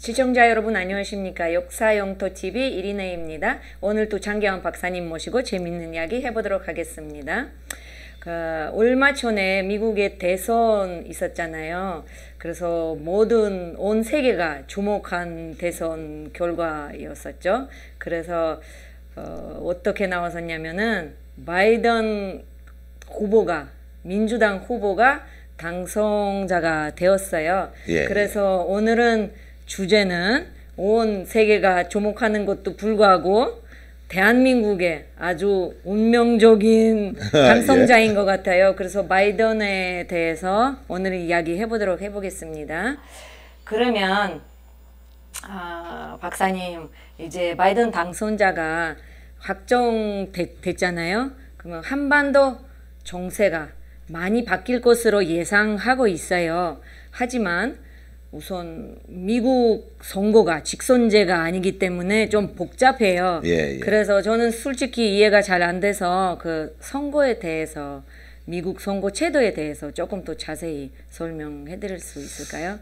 시청자 여러분 안녕하십니까. 역사영토TV 이리네입니다. 오늘도 장계환 박사님 모시고 재밌는 이야기 해보도록 하겠습니다. 얼마 전에 미국의 대선 있었잖아요. 그래서 온 세계가 주목한 대선 결과였었죠. 그래서 어떻게 나왔었냐면은 바이든 후보가, 민주당 후보가 당선자가 되었어요. 그래서 오늘은 주제는 온 세계가 주목하는 것도 불구하고 대한민국의 아주 운명적인 당선자인 것 같아요. 그래서 바이든에 대해서 오늘 이야기해 보겠습니다. 그러면 박사님, 이제 바이든 당선자가 확정됐잖아요. 그러면 한반도 정세가 많이 바뀔 것으로 예상하고 있어요. 하지만 우선 미국 선거가 직선제가 아니기 때문에 좀 복잡해요. 그래서 저는 솔직히 이해가 잘 안 돼서 그 선거에 대해서, 미국 선거 제도에 대해서 조금 더 자세히 설명해 드릴 수 있을까요?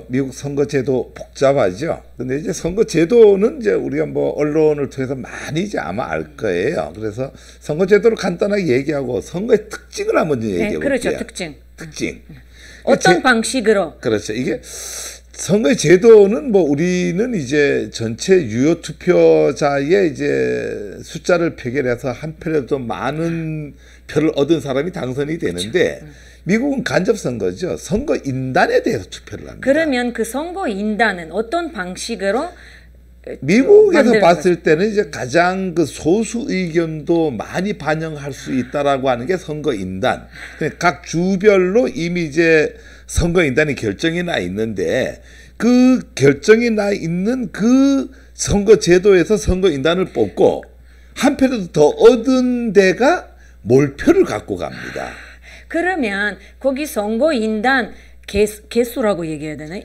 미국 선거 제도 복잡하죠. 근데 이제 선거 제도는 이제 우리가 언론을 통해서 많이 이제 아마 알 거예요. 그래서 선거 제도를 간단하게 얘기하고 선거의 특징을 한번 얘기해 볼게요. 그렇죠. 특징. 어떤 방식으로? 그렇죠. 이게 선거의 제도는 우리는 이제 전체 유효 투표자의 이제 숫자를 표결해서 한 표라도 많은 표를 얻은 사람이 당선이 되는데, 미국은 간접 선거죠. 선거 인단에 대해서 투표를 합니다. 그러면 그 선거 인단은 어떤 방식으로? 미국에서 봤을 때는 이제 가장 그 소수 의견도 많이 반영할 수 있다라고 하는 게 선거인단. 각 주별로 이미 이제 선거인단이 결정이 나 있는데, 그 결정이 나 있는 그 선거 제도에서 선거인단을 뽑고 한 표라도 더 얻은 데가 몰표를 갖고 갑니다. 그러면 거기 선거인단 개수라고 얘기해야 되나?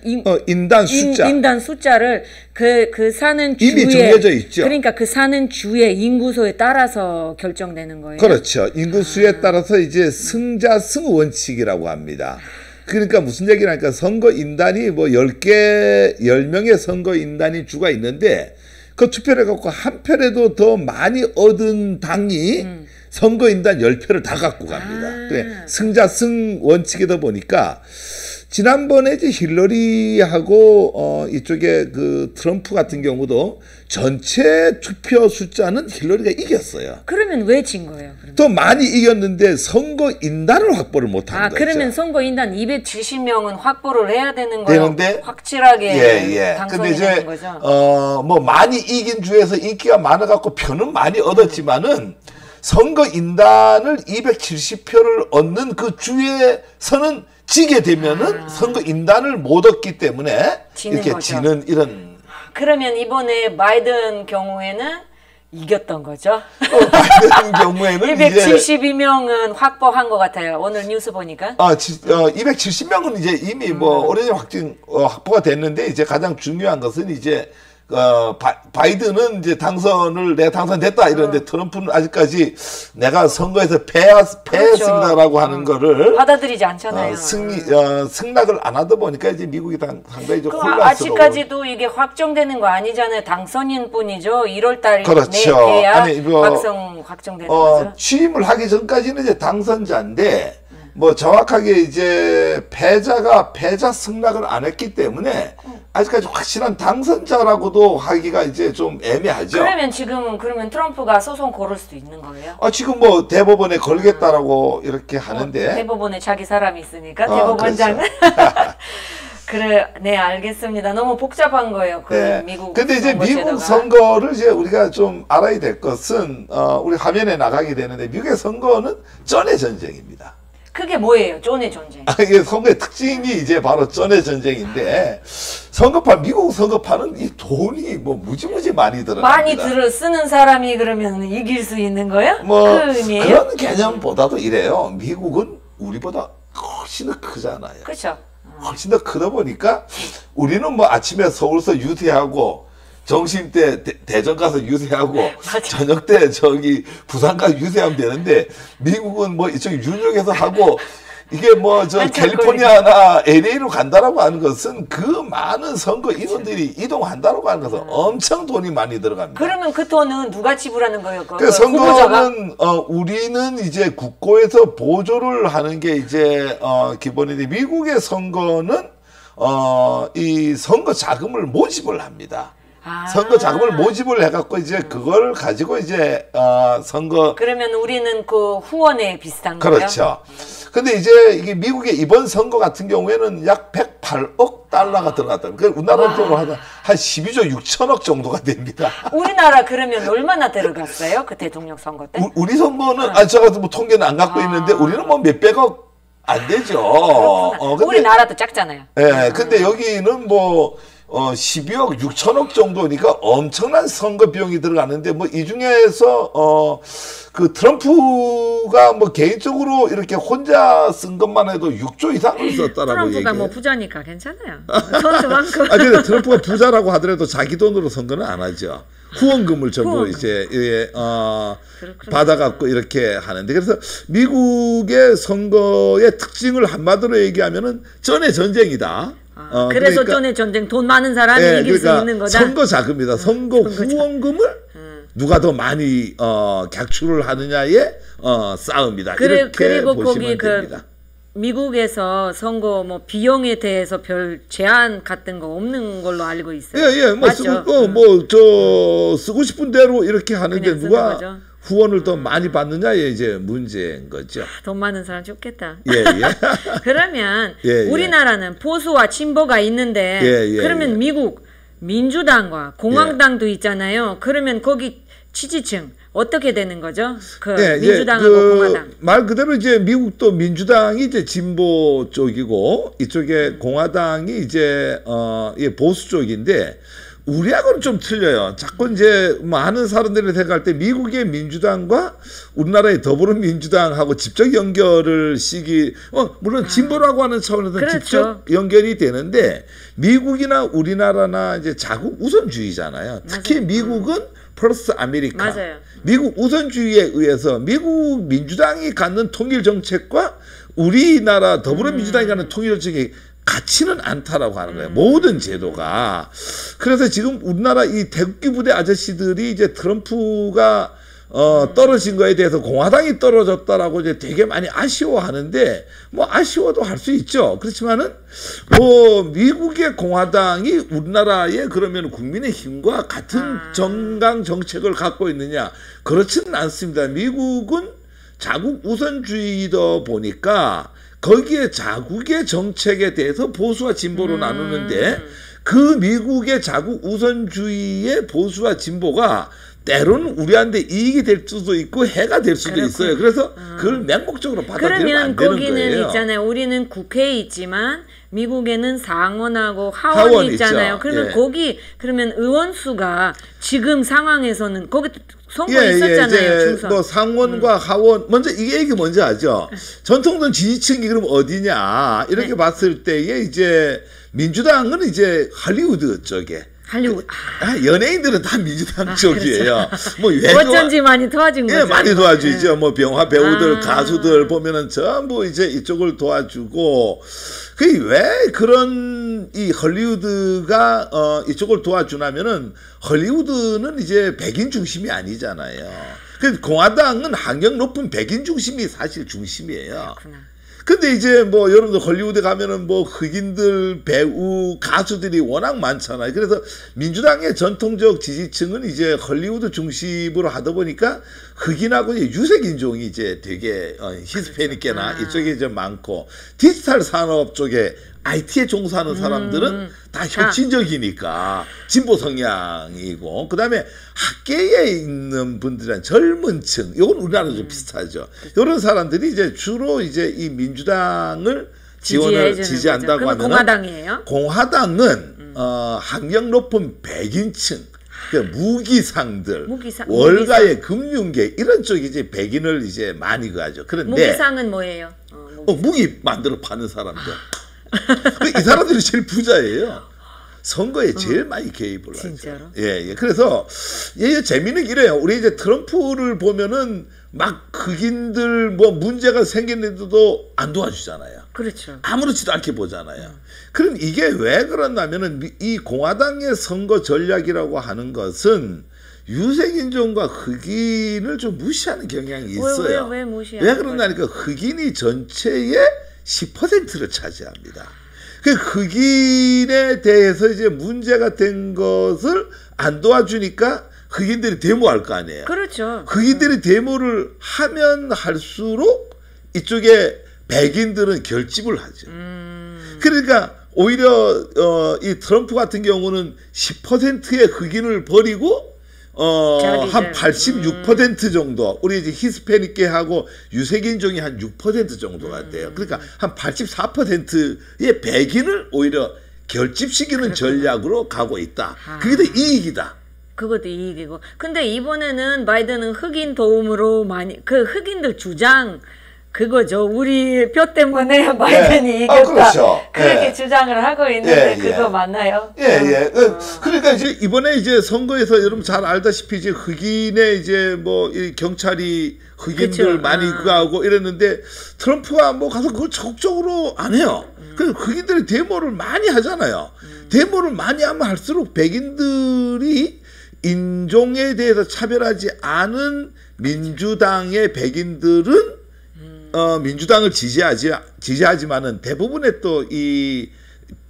인단 숫자. 인단 숫자를 그 사는 주에 이미 정해져 있죠. 그러니까 그 사는 주의 인구수에 따라서 결정되는 거예요. 그렇죠. 인구수에 따라서 이제 승자승 원칙이라고 합니다. 그러니까 무슨 얘기냐니까, 선거 인단이 10명의 선거 인단이 주가 있는데, 그 투표를 갖고 한 표라도 더 많이 얻은 당이 선거인단 10표를 다 갖고 갑니다. 승자승 원칙이다 보니까, 지난번에 이제 힐러리하고 이쪽에 그 트럼프 같은 경우도 전체 투표 숫자는 힐러리가 이겼어요. 그러면 왜 진 거예요? 그러면? 더 많이 이겼는데 선거인단을 확보를 못한 거죠. 그러면 선거인단 270명은 확보를 해야 되는 거예요? 확실하게 당선이 되는 거죠? 많이 이긴 주에서 인기가 많아갖고 표는 많이 얻었지만은, 선거인단을 270표를 얻는 그 주에서는 지게 되면은 선거인단을 못 얻기 때문에 이렇게 지는 이런. 그러면 이번에 바이든 경우에는 이겼던 거죠? 바이든 경우에는 272명은 확보한 것 같아요. 오늘 뉴스 보니까. 270명은 이제 이미 오래전에 확보가 됐는데, 이제 가장 중요한 것은 이제 바이든은 이제 내가 당선됐다 이러는데, 트럼프는 아직까지 내가 선거에서 패했습니다라고 하는 거를 받아들이지 않잖아요. 승낙을 안 하다 보니까 이제 미국이 상당히 좀 혼란스러워. 아직까지도 이게 확정되는 거 아니잖아요. 당선인 뿐이죠. 1월 달 그렇죠. 돼야 확정되는 거죠. 취임을 하기 전까지는 이제 당선자인데, 정확하게 이제 패자 승낙을 안 했기 때문에 아직까지 확실한 당선자라고도 하기가 이제 좀 애매하죠. 그러면 트럼프가 소송 걸을 수도 있는 거예요? 지금 대법원에 걸겠다라고 이렇게 하는데. 대법원에 자기 사람이 있으니까 대법원장은. 그렇죠. 네, 알겠습니다. 너무 복잡한 거예요. 미국. 근데 이제 미국 선거를 이제 우리가 좀 알아야 될 것은, 우리 화면에 나가게 되는데, 미국의 선거는 전의 전쟁입니다. 그게 뭐예요? 전의 전쟁. 이게 선거의 특징이 이제 바로 전의 전쟁인데, 미국 선거판은 이 돈이 무지무지 많이 들어갑니다. 많이 쓰는 사람이 그러면 이길 수 있는 거예요? 그런 개념보다도 이래요. 미국은 우리보다 훨씬 더 크잖아요. 그렇죠. 훨씬 더 크다 보니까, 우리는 아침에 서울서 유세하고, 점심 때 대전 가서 유세하고, 저녁 때 부산 가서 유세하면 되는데, 미국은 이쪽 유력에서 하고, 이게 뭐 저 한참 캘리포니아나 LA로 간다라고 하는 것은 그 많은 선거 인원들이 이동한다라고 하는 것은 엄청 돈이 많이 들어갑니다. 그러면 그 돈은 누가 지불하는 거예요? 그 선거는 우리는 이제 국고에서 보조를 하는 게 이제 기본인데 미국의 선거는 이 선거 자금을 모집을 합니다. 선거 자금을 모집을 해갖고 이제 그걸 가지고 이제 선거 그러면 우리는 그 후원에 비슷한 거예요? 그렇죠. 근데 이제 이게 미국의 이번 선거 같은 경우에는 약 108억 달러가 들어갔다. 그 우리나라 돈으로 한 12조 6천억 정도가 됩니다. 우리나라 그러면 얼마나 들어갔어요? 그 대통령 선거 때? 우리 선거는 제가 뭐 통계는 안 갖고 있는데 우리는 뭐 몇백억 안 되죠. 근데 우리나라도 작잖아요. 예, 근데 여기는 뭐 12억 6천억 정도니까 엄청난 선거 비용이 들어가는데 뭐 이 중에서 그 트럼프가 뭐 개인적으로 이렇게 혼자 쓴 것만 해도 6조 이상을 썼다라고 얘기해요. 트럼프가 뭐 부자니까 괜찮아요. 돈도 많고. 근데 트럼프가 부자라고 하더라도 자기 돈으로 선거는 안 하죠. 후원금을 전부 이제 받아갖고 이렇게 하는데 그래서 미국의 선거의 특징을 한마디로 얘기하면은 전의 전쟁이다. 그래서 그러니까, 전에 전쟁 돈 많은 사람이 이길 그러니까 수 있는 거다. 선거 자금이다. 선거 후원금을 누가 더 많이 객출을 하느냐의 싸움이다. 이렇게 그리고 보시면 거기 됩니다. 미국에서 선거 뭐 비용에 대해서 별 제한 같은 거 없는 걸로 알고 있어요. 예, 뭐 쓰고 싶은 대로 이렇게 하는데 누가 후원을 더 많이 받느냐의 이제 문제인 거죠. 돈 많은 사람 좋겠다. 예. 그러면 예. 우리나라는 보수와 진보가 있는데 그러면 미국 민주당과 공화당도 있잖아요. 그러면 거기 지지층 어떻게 되는 거죠? 그 민주당하고 공화당. 말 그대로 이제 미국도 민주당이 이제 진보 쪽이고 이쪽에 공화당이 이제 보수 쪽인데 우리하고는 좀 틀려요. 자꾸 이제 많은 사람들이 생각할 때 미국의 민주당과 우리나라의 더불어민주당하고 직접 연결을 물론 진보라고 하는 차원에서 그렇죠. 직접 연결이 되는데 미국이나 우리나라나 이제 자국 우선주의잖아요. 특히 맞아요. 미국은 플러스 아메리카. 맞아요. 미국 우선주의에 의해서 미국 민주당이 갖는 통일 정책과 우리나라 더불어민주당이 갖는 통일 정책이 같지는 않다라고 하는 거예요. 모든 제도가. 그래서 지금 우리나라 이 태극기 부대 아저씨들이 이제 트럼프가 떨어진 거에 대해서 공화당이 떨어졌다라고 이제 되게 많이 아쉬워하는데 뭐 아쉬워도 할 수 있죠. 그렇지만은 뭐 미국의 공화당이 우리나라의 그러면 국민의힘과 같은 정강 정책을 갖고 있느냐 그렇지는 않습니다. 미국은 자국 우선주의다 보니까 거기에 자국의 정책에 대해서 보수와 진보로 나누는데 그 미국의 자국 우선주의의 보수와 진보가 때로는 우리한테 이익이 될 수도 있고 해가 될 수도 있어요. 그래서 그걸 맹목적으로 받아들이면 안 되는 거예요. 그러면 거기는 있잖아요. 우리는 국회에 있지만 미국에는 상원하고 하원이 있잖아요. 있죠. 그러면 거기 그러면 의원 수가 지금 상황에서는 거기 선거 있었잖아요. 이제 뭐 상원과 하원 먼저 이 얘기 먼저 하죠. 전통적 지지층이 그럼 어디냐 이렇게 봤을 때에 이제 민주당은 이제 할리우드 쪽에. 할리우드. 연예인들은 다 민주당 쪽이에요. 그렇죠. 뭐 어쩐지 많이 도와준 거죠. 많이 도와주죠. 뭐 병화 배우들, 가수들 보면은 전부 이제 이쪽을 도와주고 왜 그런 이 헐리우드가 이쪽을 도와주냐면은 헐리우드는 이제 백인 중심이 아니잖아요. 그 공화당은 학력 높은 백인 중심이 사실 중심이에요. 그렇구나. 근데 이제 뭐 여러분들 헐리우드 가면은 뭐 흑인들 배우 가수들이 워낙 많잖아요. 그래서 민주당의 전통적 지지층은 이제 헐리우드 중심으로 하다 보니까 흑인하고 이제 유색 인종이 이제 되게 히스패닉계나 이쪽에 이제 많고 디지털 산업 쪽에 IT에 종사하는 사람들은 다 혁신적이니까 진보 성향이고 그다음에 학계에 있는 분들은 젊은 층 이건 우리나라도 좀 비슷하죠. 이런 사람들이 이제 주로 이제 이 민주당을 지지한다고 하면 공화당이에요? 공화당은 학력 높은 백인층 무기상들, 월가의 금융계 이런 쪽이 이제 백인을 이제 많이 가죠. 그런데 무기상은 뭐예요? 무기 만들어 파는 사람들. 이 사람들이 제일 부자예요. 선거에 제일 많이 개입을 하죠. 진짜로? 예. 그래서 재미는 이래요. 우리 이제 트럼프를 보면은 막 흑인들 뭐 문제가 생겼는데도 안 도와주잖아요. 그렇죠. 아무렇지도 않게 보잖아요. 그럼 이게 왜 그러냐면은 이 공화당의 선거 전략이라고 하는 것은 유색인종과 흑인을 좀 무시하는 경향이 있어요. 왜 무시하는 왜 그러냐니까 흑인이 전체의 10%를 차지합니다. 그 흑인에 대해서 이제 문제가 된 것을 안 도와주니까 흑인들이 데모할 거 아니에요. 그렇죠. 흑인들이 데모를 하면 할수록 이쪽에 백인들은 결집을 하죠. 그러니까 오히려 이 트럼프 같은 경우는 10%의 흑인을 버리고 한 86% 정도, 우리 이제 히스패닉계하고 유색인종이 한 6% 정도가 돼요. 그러니까 한 84%의 백인을 오히려 결집시키는 전략으로 가고 있다. 그게 더 이익이다. 그것도 이익이고. 근데 이번에는 바이든은 흑인 도움으로 많이, 그 흑인들 주장, 그거죠. 우리 표 때문에 바이든이 이겼다. 그렇죠. 그렇게 주장을 하고 있는데 그거 예. 맞나요? 예. 그러니까 이제 이번에 이제 선거에서 여러분 잘 알다시피 이제 흑인의 이제 뭐 이 경찰이 흑인들 그쵸. 많이 그거하고 이랬는데 트럼프가 뭐 가서 그걸 적극적으로 안 해요. 그래서 흑인들이 데모를 많이 하잖아요. 데모를 많이 하면 할수록 백인들이 인종에 대해서 차별하지 않은 민주당의 백인들은 민주당을 지지하지만은 대부분의 또 이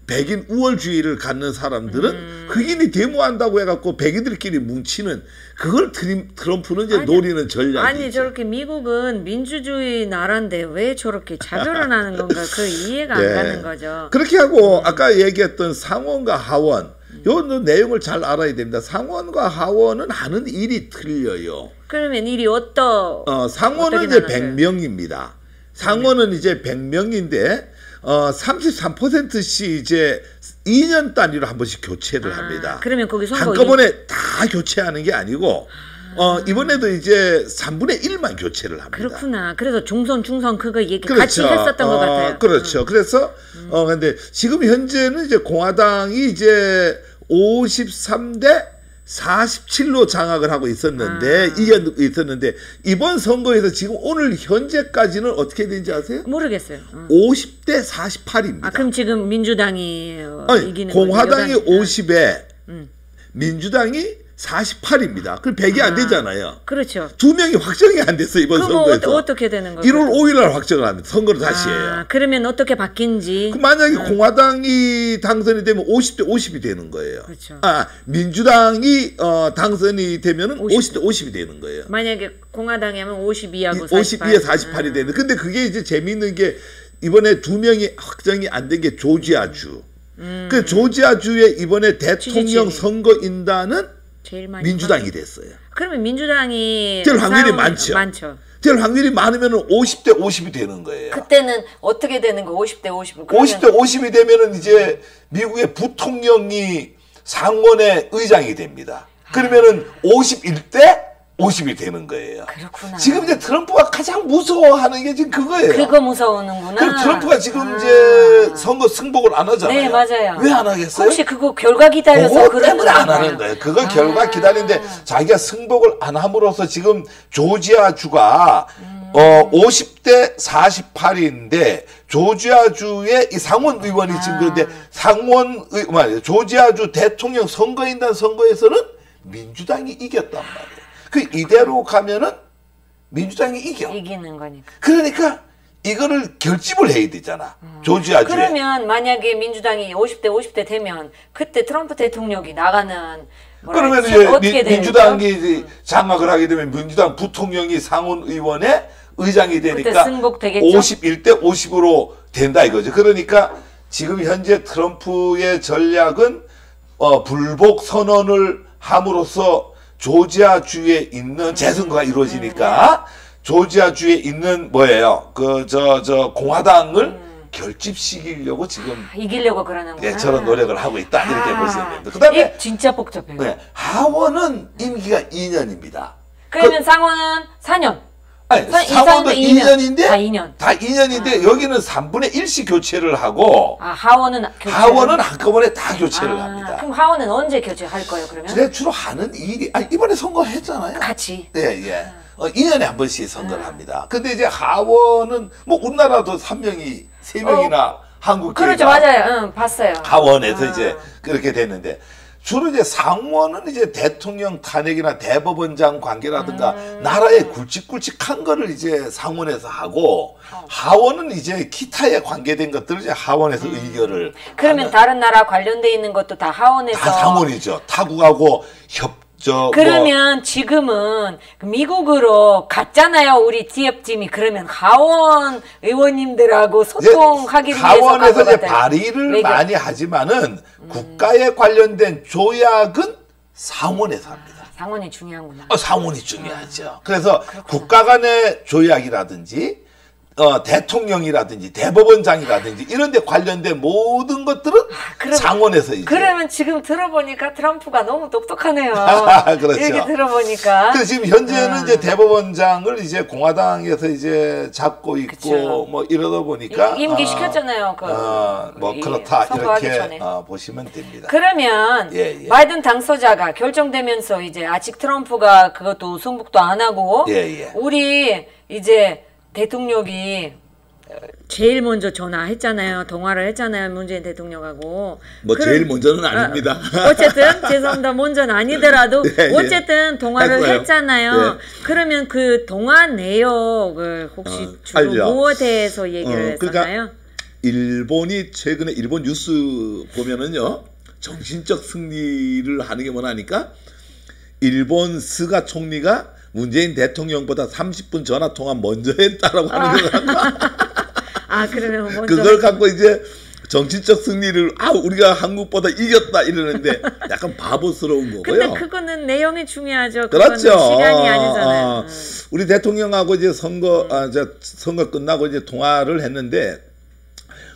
백인 우월주의를 갖는 사람들은 흑인이 데모한다고 해갖고 백인들끼리 뭉치는 그걸 트럼프는 이제 노리는 전략이죠. 아니 저렇게 미국은 민주주의 나라인데 왜 저렇게 차별을 하는 건가? 그 이해가 안 가는 거죠. 그렇게 하고 아까 얘기했던 상원과 하원 요 내용을 잘 알아야 됩니다. 상원과 하원은 하는 일이 틀려요. 그러면 일이 상원은 이제 100명입니다. 상원은 이제 100명인데 33%씩 이제 2년 단위로 한 번씩 교체를 합니다. 그러면 거기 선거 한꺼번에 다 교체하는 게 아니고 이번에도 이제 3분의 1만 교체를 합니다. 그렇구나. 그래서 중선 그거 얘기 그렇죠. 같이 했었던 것 같아요. 그렇죠. 그래서 근데 지금 현재는 이제 공화당이 이제 53대 47로 장악을 하고 있었는데 있었는데 이번 선거에서 지금 오늘 현재까지는 어떻게 되는지 아세요? 모르겠어요. 50대 48입니다. 그럼 지금 민주당이 이기는 공화당이 거죠? 50에 민주당이 48입니다. 그럼 100이 안 되잖아요. 그렇죠. 두 명이 확정이 안 됐어요, 이번 선거에서. 어떻게 되는 거죠? 1월 5일 날 확정을 합니다. 선거를 다시 해요. 그러면 어떻게 바뀐지. 만약에 공화당이 당선이 되면 50대 50이 되는 거예요. 그렇죠. 민주당이 당선이 되면은 50대 50이 되는 거예요. 만약에 공화당이 하면 52하고 52에 48이 되는. 근데 그게 이제 재미있는 게 이번에 두 명이 확정이 안 된 게 조지아주. 그 조지아주의 이번에 대통령 선거인단은 제일 많이 민주당이 됐어요. 그러면 민주당이 제일 확률이 많죠. 제일 확률이 많으면 50대 50이 되는 거예요. 그때는 어떻게 되는 거? 50대 50. 50대 50이 되면은 이제 미국의 부통령이 상원의 의장이 됩니다. 그러면은 51대 50이 되는 거예요. 그렇구나. 지금 이제 트럼프가 가장 무서워하는 게 지금 그거예요. 그거 무서우는구나. 그럼 트럼프가 지금 이제 선거 승복을 안 하잖아요. 네, 맞아요. 왜 안 하겠어요? 혹시 그거 결과 기다려서 그거 그러는 때문에 안 거예요? 하는 거예요. 그거 결과 기다리는데 자기가 승복을 안 함으로써 지금 조지아주가 50대 48인데 조지아주의 이 상원 의원이 지금 그런데 조지아주 대통령 선거인단 선거에서는 민주당이 이겼단 말이에요. 그 이대로 가면은 민주당이 이기는 거니까. 그러니까 이거를 결집을 해야 되잖아. 조지아주에. 그러면 만약에 민주당이 50대 되면 그때 트럼프 대통령이 나가는 그러면 이제 민주당이 장악을 하게 되면 민주당 부통령이 상원의원의 의장이 되니까 51대 50으로 된다 이거죠. 그러니까 지금 현재 트럼프의 전략은 불복 선언을 함으로써 조지아주에 있는 재선거가 이루어지니까 조지아주에 있는 뭐예요? 공화당을 결집시키려고 지금 이기려고 그러는구나. 저런 노력을 하고 있다 이렇게 보시면 됩니다. 그다음에 진짜 복잡해요. 하원은 임기가 2년입니다. 그러면 상원은 4년. 상원도 2년인데 다 2년인데 여기는 3분의 1씩 교체를 하고 하원은 한꺼번에 다 교체를 합니다. 그럼 하원은 언제 교체할 거예요, 그러면? 주로 하는 일이 이번에 선거했잖아요. 같이. 예. 2년에 한 번씩 선거를 합니다. 근데 이제 하원은 뭐 우리나라도 3명이 3명이나 한국 그렇죠, 맞아요. 응, 봤어요. 하원에서 이제 그렇게 됐는데 주로 이제 상원은 이제 대통령 탄핵이나 대법원장 관계라든가 나라에 굵직굵직한 거를 이제 상원에서 하고 하원은 이제 기타에 관계된 것들을 이제 하원에서 의결을 그러면 하는. 다른 나라 관련돼 있는 것도 다 하원에서 다 상원이죠. 타국하고 협조. 그러면 지금은 미국으로 갔잖아요. 우리 TF팀이. 그러면 하원 의원님들하고 소통하기 위해서 하원에서 이제 간 발의를 외교. 많이 하지만은 국가에 관련된 조약은 상원에서 합니다. 상원이 중요한구나. 상원이 중요하죠. 그래서 국가 간의 조약이라든지 대통령이라든지 대법원장이라든지 이런 데 관련된 모든 것들은 상원에서 이제. 그러면 지금 들어보니까 트럼프가 너무 똑똑하네요. 그렇죠. 이렇게 들어보니까. 그래서 지금 현재는 이제 대법원장을 이제 공화당에서 이제 잡고 있고 그쵸. 뭐 이러다 보니까 임기 시켰잖아요. 뭐 그렇다 선거하기 이렇게 전에. 보시면 됩니다. 그러면 예. 바이든 당선자가 결정되면서 이제 아직 트럼프가 그것도 승복도 안 하고 예. 우리 이제 대통령이 제일 먼저 전화했잖아요. 통화를 했잖아요. 문재인 대통령하고. 뭐 제일 먼저는 아닙니다. 어쨌든 죄송합니다. 먼저는 아니더라도 예. 어쨌든 통화를 했어요. 했잖아요. 예. 그러면 그 통화 내용을 혹시 주로 알죠. 무엇에 대해서 얘기를 그러니까 했었나요? 일본이 최근에 일본 뉴스 보면은요 정신적 승리를 하는 게 뭐냐니까 일본 스가 총리가 문재인 대통령보다 30분 전화 통화 먼저 했다라고 하는 걸 갖고 그러면 먼저 그걸 갖고 이제 정치적 승리를 우리가 한국보다 이겼다 이러는데 약간 바보스러운 거고요. 근데 그거는 내용이 중요하죠. 그거는 그렇죠. 시간이 아니잖아요. 우리 대통령하고 이제 선거 끝나고 이제 통화를 했는데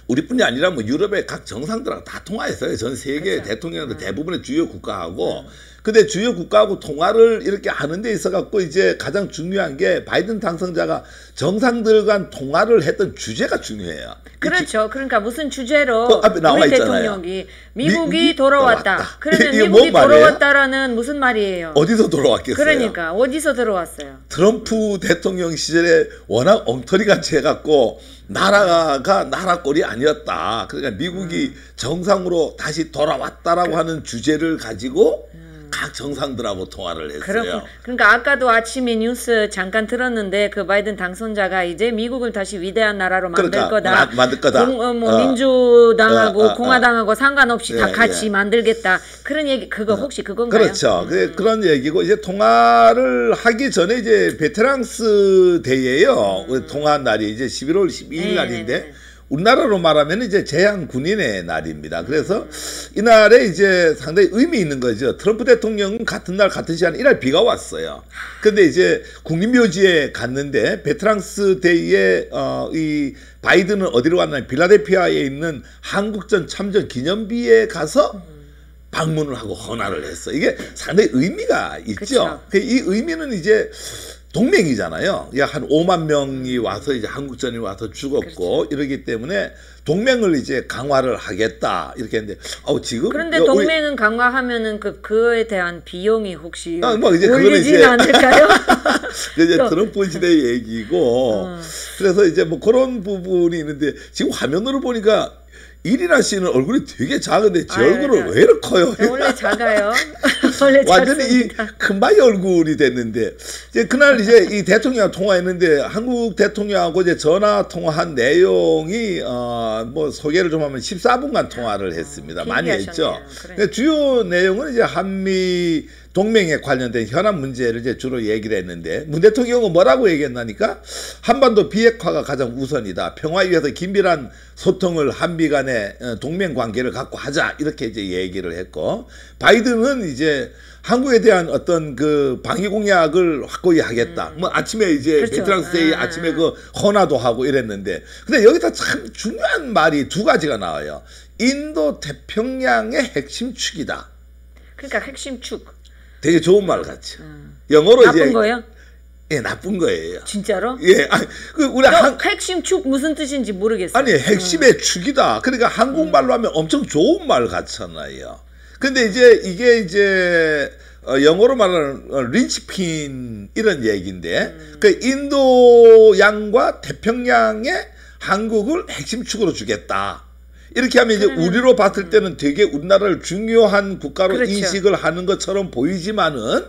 우리뿐이 아니라 뭐 유럽의 각 정상들하고 다 통화했어요. 전 세계 그렇죠. 대통령들 대부분의 주요 국가하고. 근데 주요 국가하고 통화를 이렇게 하는 데 있어 갖고 이제 가장 중요한 게 바이든 당선자가 정상들 간 통화를 했던 주제가 중요해요. 그렇죠. 그러니까 무슨 주제로 앞에 나와 우리 있잖아요. 대통령이 미국이 돌아왔다. 그러면 이게 미국이 뭔 말이에요? 돌아왔다라는 무슨 말이에요? 어디서 돌아왔겠어요? 그러니까 어디서 들어왔어요? 트럼프 대통령 시절에 워낙 엉터리 같이 해갖고 나라가 나라 꼴이 아니었다. 그러니까 미국이 정상으로 다시 돌아왔다라고 하는 주제를 가지고 각 정상들하고 통화를 했어요. 그러니까 아까도 아침에 뉴스 잠깐 들었는데 그 바이든 당선자가 이제 미국을 다시 위대한 나라로 만들 거다. 만들 거다. 민주당하고 공화당하고 상관없이 다 같이 만들겠다. 그런 얘기 그거 혹시 그건가요? 그렇죠. 그런 얘기고 이제 통화를 하기 전에 이제 베테랑스 데이예요. 통화한 날이 이제 11월 12일 날인데 우리나라로 말하면 이제 제향 군인의 날입니다. 그래서 이날에 이제 상당히 의미 있는 거죠. 트럼프 대통령은 같은 날 같은 시간에 이날 비가 왔어요. 근데 이제 국립묘지에 갔는데 베테랑스 데이에 이 바이든은 어디로 갔냐면 빌라델피아에 있는 한국전 참전 기념비에 가서 방문을 하고 헌화를 했어. 이게 상당히 의미가 있죠. 이 의미는 이제 동맹이잖아요. 약 한 5만 명이 와서 이제 한국전이 와서 죽었고 이러기 때문에 동맹을 이제 강화를 하겠다 이렇게 했는데 지금 그런데 동맹은 강화하면은 그거에 대한 비용이 혹시 뭐 이제 올리지는 않을까요? 이제 트럼프 시대 얘기고 그래서 이제 뭐 그런 부분이 있는데 지금 화면으로 보니까 이리나 씨는 얼굴이 되게 작은데 제 얼굴은 왜 이렇게 커요? 원래 작아요. 원래 완전히 이 작습니다. 큰바위 얼굴이 됐는데 이제 그날 이제 이 대통령하고 통화했는데 한국 대통령하고 이제 전화 통화한 내용이 뭐 소개를 좀 하면 14분간 통화를 했습니다. 많이 했죠. 그래. 주요 내용은 이제 한미 동맹에 관련된 현안 문제를 이제 주로 얘기를 했는데 문 대통령은 뭐라고 얘기했나니까 한반도 비핵화가 가장 우선이다. 평화를 위해서 긴밀한 소통을 한미 간의 동맹 관계를 갖고 하자 이렇게 이제 얘기를 했고 바이든은 이제 한국에 대한 어떤 그 방위 공약을 확고히 하겠다. 뭐 아침에 이제 베테랑스 데이 아침에 그 헌화도 하고 이랬는데 근데 여기다 참 중요한 말이 두 가지가 나와요. 인도 태평양의 핵심 축이다. 그러니까 핵심 축. 되게 좋은 말 같죠. 영어로 나쁜 이제 거예요? 예, 나쁜 거예요. 진짜로? 예, 우리 핵심 축 무슨 뜻인지 모르겠어요. 아니 핵심의 축이다. 그러니까 한국말로 하면 엄청 좋은 말 같잖아요. 근데 이제 이게 이제 영어로 말하는 린치핀 이런 얘기인데 그 인도양과 태평양에 한국을 핵심축으로 주겠다. 이렇게 하면 이제 우리로 봤을 때는 되게 우리나라를 중요한 국가로 그렇죠. 인식을 하는 것처럼 보이지만은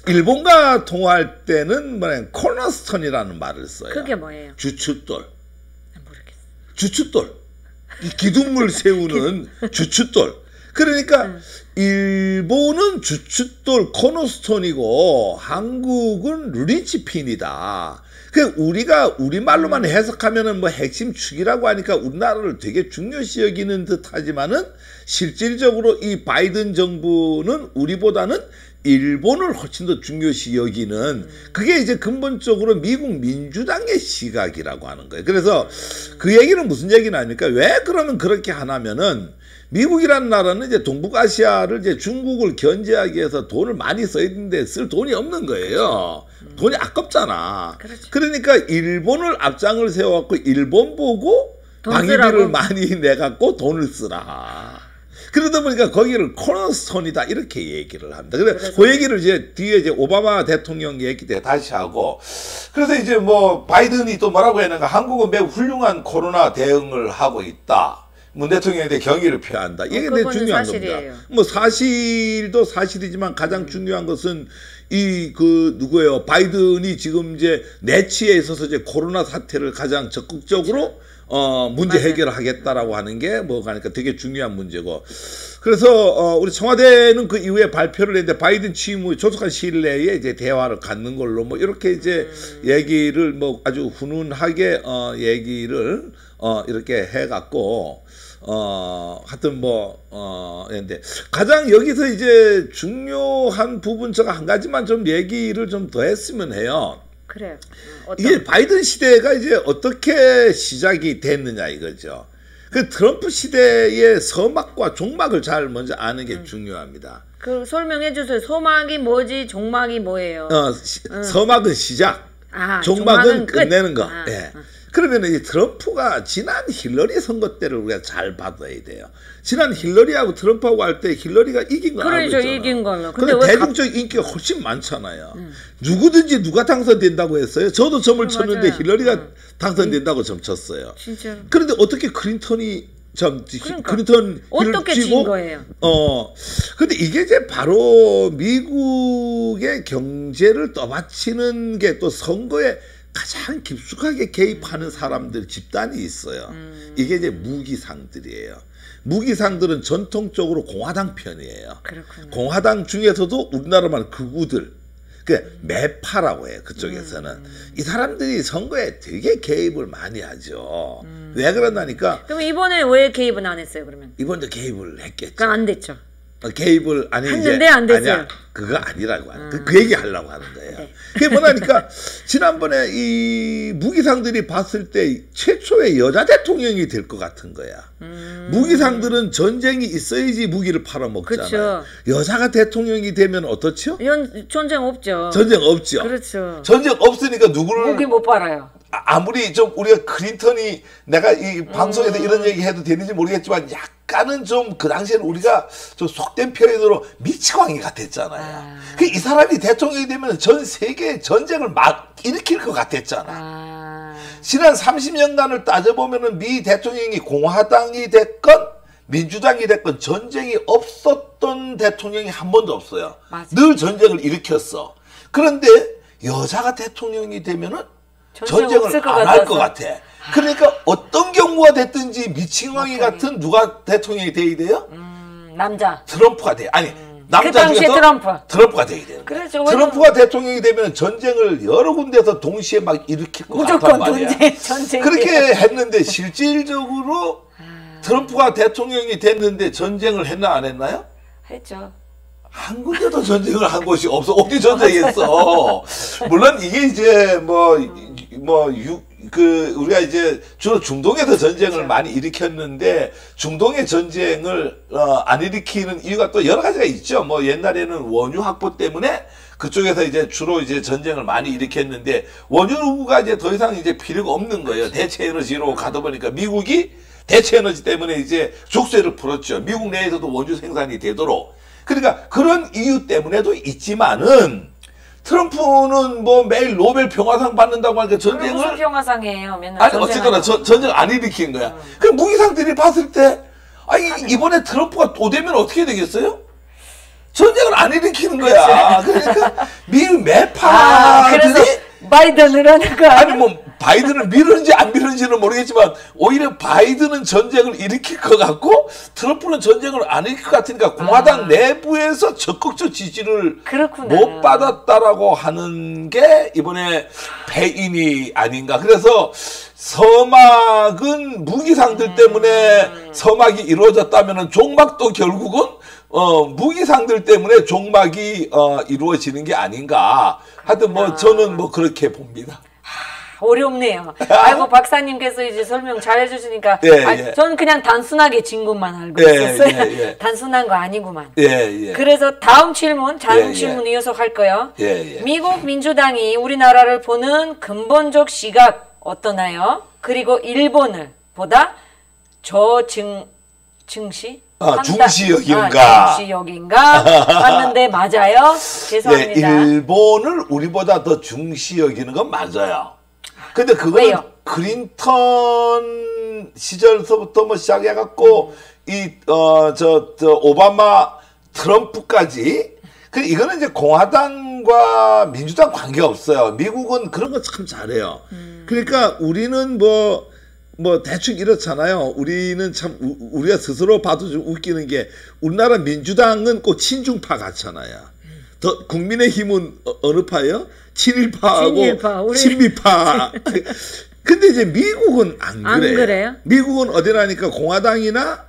일본과 통화할 때는 뭐냐 코너스톤이라는 말을 써요. 그게 뭐예요? 주춧돌. 모르겠어요. 주춧돌. 이 기둥을 세우는 주춧돌. 그러니까 일본은 주춧돌 코너스톤이고 한국은 린치핀이다. 그 우리가 우리말로만 해석하면은 뭐 핵심 축이라고 하니까 우리나라를 되게 중요시 여기는 듯하지만은 실질적으로 이 바이든 정부는 우리보다는 일본을 훨씬 더 중요시 여기는 그게 이제 근본적으로 미국 민주당의 시각이라고 하는 거예요. 그래서 그 얘기는 무슨 얘기는 아닙니까? 왜 그러면 그렇게 하냐면은 미국이라는 나라는 이제 동북아시아를 이제 중국을 견제하기 위해서 돈을 많이 써야 되는데 쓸 돈이 없는 거예요. 돈이 아깝잖아. 그렇죠. 그러니까 일본을 앞장을 세워갖고 일본 보고 돈 방위비를 쓰라고. 많이 내갖고 돈을 쓰라. 그러다 보니까 거기를 코너스톤이다 이렇게 얘기를 합니다. 그래서 그 얘기를 이제 뒤에 이제 오바마 대통령 얘기 때 다시 하고 그래서 이제 뭐 바이든이 또 뭐라고 했는가 한국은 매우 훌륭한 코로나 대응을 하고 있다. 문 대통령에 대해 경의를 표한다. 이게 되게 그거는 중요한 사실이에요. 겁니다. 뭐 사실도 사실이지만 가장 중요한 것은 이 그 누구예요? 바이든이 지금 이제 내치에 있어서 이제 코로나 사태를 가장 적극적으로 문제 맞아요. 해결을 하겠다라고 하는 게 뭐가 하니까 되게 중요한 문제고. 그래서 우리 청와대는 그 이후에 발표를 했는데 바이든 취임 후 조속한 시일 내에 이제 대화를 갖는 걸로 뭐 이렇게 이제 얘기를 뭐 아주 훈훈하게 얘기를 이렇게 해갖고 하여튼 근데 가장 여기서 이제 중요한 부분 제가 한 가지만 좀 얘기를 좀 더 했으면 해요. 그래요. 어떤 이게 바이든 시대가 이제 어떻게 시작이 됐느냐 이거죠. 그 트럼프 시대의 서막과 종막을 잘 먼저 아는 게 중요합니다. 그 설명해 주세요. 소막이 뭐지? 종막이 뭐예요? 서막은 시작, 아, 종막은 끝. 끝내는 거. 아, 예. 그러면 이 트럼프가 지난 힐러리 선거 때를 우리가 잘 봐둬야 돼요. 지난 힐러리하고 트럼프하고 할 때 힐러리가 이긴 거 알고 그러니까 있잖아요. 이긴 걸로. 근데 근데 왜 대중적 인기가 훨씬 많잖아요. 누구든지 누가 당선된다고 했어요. 저도 점을 쳤는데 맞아요. 힐러리가 당선된다고 점 쳤어요. 진짜로. 그런데 어떻게 클린턴이 그러니까. 클린턴 어떻게 진 거예요? 근데 이게 이제 바로 미국의 경제를 떠받치는 게 또 선거에 가장 깊숙하게 개입하는 사람들 집단이 있어요. 이게 이제 무기상들이에요. 무기상들은 전통적으로 공화당 편이에요. 그렇구나. 공화당 중에서도 우리나라 말 극우들, 그 매파라고 해요. 그쪽에서는 이 사람들이 선거에 되게 개입을 많이 하죠. 왜 그런다니까 그럼 이번에 왜 개입은 안 했어요? 그러면? 이번도 개입을 했겠죠. 그건 안 됐죠. 개입을 아니 했는데 이제 안 됐어요. 아니야 그거 아니라고 하는 그 얘기 하려고 하는 거예요. 네. 그게 뭐냐니까 지난번에 이 무기상들이 봤을 때 최초의 여자 대통령이 될 것 같은 거야. 무기상들은 전쟁이 있어야지 무기를 팔아먹잖아요. 그쵸. 여자가 대통령이 되면 어떻죠? 이런 전쟁 없죠. 전쟁 없죠. 그렇죠. 전쟁 없으니까 누구를 무기 못 팔아요. 아무리 좀 우리가 클린턴이 내가 이 방송에서 이런 얘기 해도 되는지 모르겠지만 약간은 좀 그 당시에는 우리가 좀 속된 표현으로 미치광이 같았잖아요. 이 사람이 대통령이 되면 전 세계의 전쟁을 막 일으킬 것 같았잖아. 지난 30년간을 따져보면은 미 대통령이 공화당이 됐건 민주당이 됐건 전쟁이 없었던 대통령이 한 번도 없어요. 맞아. 늘 전쟁을 일으켰어. 그런데 여자가 대통령이 되면은 전쟁을 안 할 것 같아. 그러니까 어떤 경우가 됐든지 미친광이 같은 누가 대통령이 돼야 돼요? 남자. 트럼프가 돼. 아니 남자 그 당시에 중에서 트럼프가 돼야 되는 거야. 그렇죠. 트럼프가 대통령이 되면 전쟁을 여러 군데서 동시에 막 일으킬 것 같단 무조건 말이야. 전쟁. 그렇게 했는데 실질적으로 트럼프가 대통령이 됐는데 전쟁을 했나 안 했나요? 했죠. 한 군데도 전쟁을 한 곳이 없어. 어디 전쟁했어. 물론 이게 이제 우리가 이제 주로 중동에서 전쟁을 많이 일으켰는데 중동의 전쟁을 안 일으키는 이유가 또 여러 가지가 있죠. 뭐 옛날에는 원유 확보 때문에 그쪽에서 이제 주로 이제 전쟁을 많이 일으켰는데 원유가 이제 더 이상 이제 필요가 없는 거예요. 대체 에너지로 가다 보니까 미국이 대체 에너지 때문에 이제 족쇄를 풀었죠. 미국 내에서도 원유 생산이 되도록. 그러니까 그런 이유 때문에도 있지만은 트럼프는 뭐 매일 노벨 평화상 받는다고 하니까 전쟁을 무슨 평화상이에요? 맨날 아니 어쨌거나 전쟁 안 일으킨 거야. 그 무기상들이 봤을 때 이번에 트럼프가 또 되면 어떻게 되겠어요? 전쟁을 안 일으키는 거야. 그러니까 미국 매파들이 그래서 바이든을 하는 거 아니 뭐 바이든을 미는지 안 미는지는 모르겠지만 오히려 바이든은 전쟁을 일으킬 것 같고 트럼프는 전쟁을 안 일으킬 것 같으니까 공화당 내부에서 적극적 지지를 그렇구나. 못 받았다라고 하는 게 이번에 패인이 아닌가. 그래서 서막은 무기상들 때문에 서막이 이루어졌다면은 종막도 결국은 무기상들 때문에 종막이 이루어지는 게 아닌가. 하여튼 뭐 저는 뭐 그렇게 봅니다. 어렵네요. 아이고 박사님께서 이제 설명 잘 해주시니까 저는 그냥 단순하게 진 것만 알고 있었어요. 단순한 거 아니구만. 그래서 다음 질문, 질문 이어서 할 거예요. 미국 민주당이 우리나라를 보는 근본적 시각 어떠나요? 그리고 일본을 보다 중시 여긴가 맞는데 맞아요? 죄송합니다. 일본을 우리보다 더 중시 여기는 건 맞아요. 근데 그거는 왜요? 클린턴 시절서부터 뭐 시작해갖고 오바마 트럼프까지 이거는 이제 공화당과 민주당 관계가 없어요. 미국은 그런 거 참 잘해요. 그러니까 우리는 뭐 대충 이렇잖아요. 우리는 참 우리가 스스로 봐도 좀 웃기는 게 우리나라 민주당은 꼭 친중파 같잖아요. 더 국민의힘은 어느 파예요? 친일파하고 친미파. 근데 이제 미국은 안 그래요. 미국은 어디라니까 공화당이나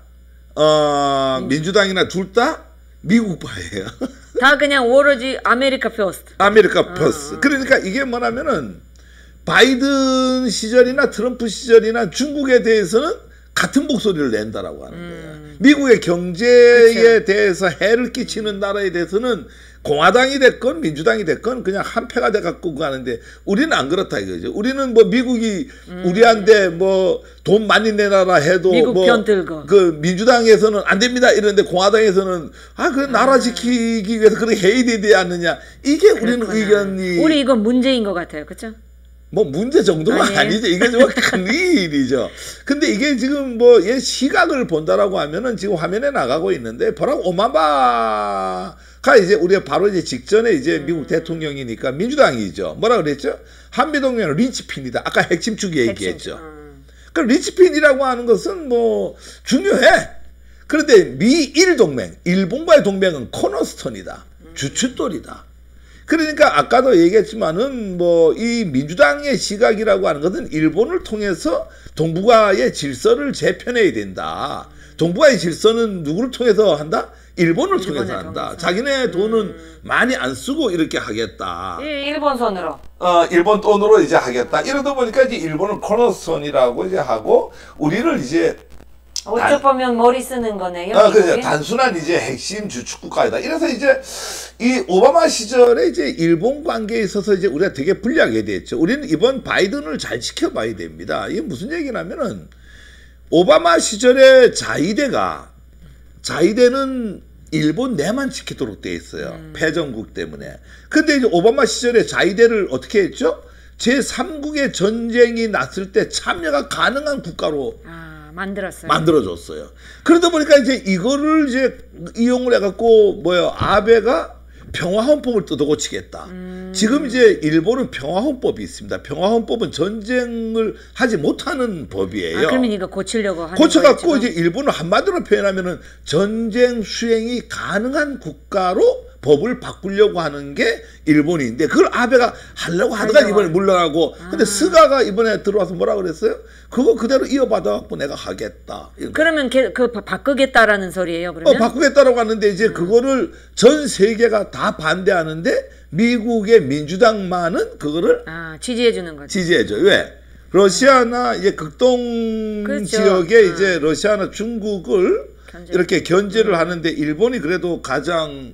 민주당이나 둘 다 미국파예요. 다 그냥 오로지 아메리카 퍼스트. 아메리카 퍼스트. 그러니까 이게 뭐냐면은 바이든 시절이나 트럼프 시절이나 중국에 대해서는 같은 목소리를 낸다라고 하는 거예요. 미국의 경제에 대해서 해를 끼치는 나라에 대해서는 공화당이 됐건 민주당이 됐건 그냥 한 패가 돼 갖고 가는데 우리는 안 그렇다 이거죠. 우리는 뭐 미국이 우리한테 뭐 돈 많이 내놔라 해도 미국 뭐 편 들고 그 민주당에서는 안 됩니다 이러는데 공화당에서는 그 나라 지키기 위해서 그렇게 해야 되지 않느냐. 이게 우리는 의견이 우리 이건 문제인 것 같아요. 그렇죠? 뭐 문제 정도가 아니죠. 이게 좀 큰 일이죠. 근데 이게 지금 뭐 얘 시각을 본다라고 하면은 지금 화면에 나가고 있는데 버락 오바마가 이제 우리가 바로 이제 직전에 이제 미국 대통령이니까 민주당이죠. 뭐라 그랬죠? 한미동맹은 린치핀이다. 아까 핵심 축 얘기했죠. 그 린치핀이라고 하는 것은 뭐 중요해. 그런데 미일 동맹, 일본과의 동맹은 코너스톤이다. 주춧돌이다. 그러니까 아까도 얘기했지만은 뭐 이 민주당의 시각이라고 하는 것은 일본을 통해서 동북아의 질서를 재편해야 된다. 동북아의 질서는 누구를 통해서 한다? 일본을 통해서 한다. 자기네 돈은 많이 안 쓰고 이렇게 하겠다. 일본 손으로. 일본 돈으로 이제 하겠다. 이러다 보니까 이제 일본은 코너스톤이라고 이제 하고 우리를 이제 어찌 보면 머리 쓰는 거네요. 그죠. 단순한 이제 핵심 주축 국가이다. 이래서 이제 이 오바마 시절에 이제 일본 관계에 있어서 이제 우리가 되게 불리하게 됐죠. 우리는 이번 바이든을 잘 지켜봐야 됩니다. 이게 무슨 얘기냐면은 오바마 시절에 자위대는 일본 내만 지키도록 돼 있어요. 패전국 때문에. 근데 이제 오바마 시절에 자위대를 어떻게 했죠? 제3국의 전쟁이 났을 때 참여가 가능한 국가로 만들어줬어요. 그러다 보니까 이제 이거를 이제 이용을 해갖고 아베가 평화헌법을 뜯어고치겠다. 지금 이제 일본은 평화헌법이 있습니다. 평화헌법은 전쟁을 하지 못하는 법이에요. 그러면 이거 고치려고 하는 고쳐갖고 거예요, 이제 일본을 한마디로 표현하면은 전쟁 수행이 가능한 국가로 법을 바꾸려고 하는 게 일본인데 그걸 아베가 하려고 하다가 이번에 물러나고 근데 스가가 이번에 들어와서 뭐라 그랬어요? 그거 그대로 이어받아갖고 내가 하겠다. 그러면 그 바꾸겠다라는 소리예요, 그러면? 바꾸겠다라고 하는데 이제 그거를 전 세계가 다 반대하는데 미국의 민주당만은 그거를 지지해주는 거죠. 지지해줘. 왜? 러시아나 이제 극동 그렇죠. 지역에 이제 러시아나 중국을 이렇게 견제를 하는데 일본이 그래도 가장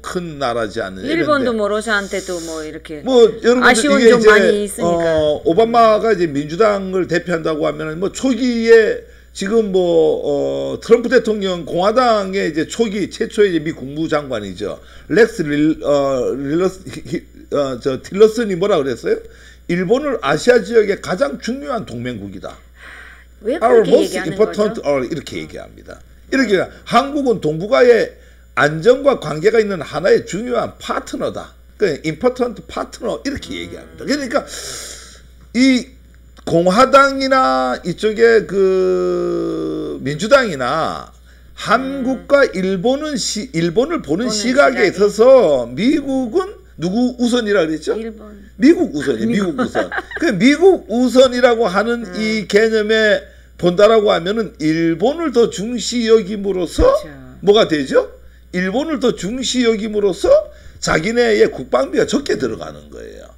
큰 나라지 않느냐. 일본도 뭐 러시아한테도 뭐 이렇게 여러분 아쉬운 점 많이 있으니까. 오바마가 이제 민주당을 대표한다고 하면은 뭐 초기에 지금 뭐 트럼프 대통령 공화당의 이제 초기 최초의 이제 미 국무장관이죠. 렉스 틸러슨이 뭐라 그랬어요? 일본을 아시아 지역의 가장 중요한 동맹국이다. 왜 그렇게 얘기하는 거죠? 이렇게 얘기합니다. 이렇게 한국은 동북아의 안정과 관계가 있는 하나의 중요한 파트너다. 그러니까 important 파트너 이렇게 얘기합니다. 그러니까 이 공화당이나 이쪽에 그 민주당이나 한국과 일본을 보는 시각에 있어서 미국은 누구 우선이라 그랬죠? 일본. 미국 우선이에요. 미국 우선. 그 미국 우선이라고 하는 이 개념에 본다라고 하면은 일본을 더 중시 여김으로써 그렇죠. 뭐가 되죠? 일본을 더 중시 여김으로써 자기네의 국방비가 적게 들어가는 거예요.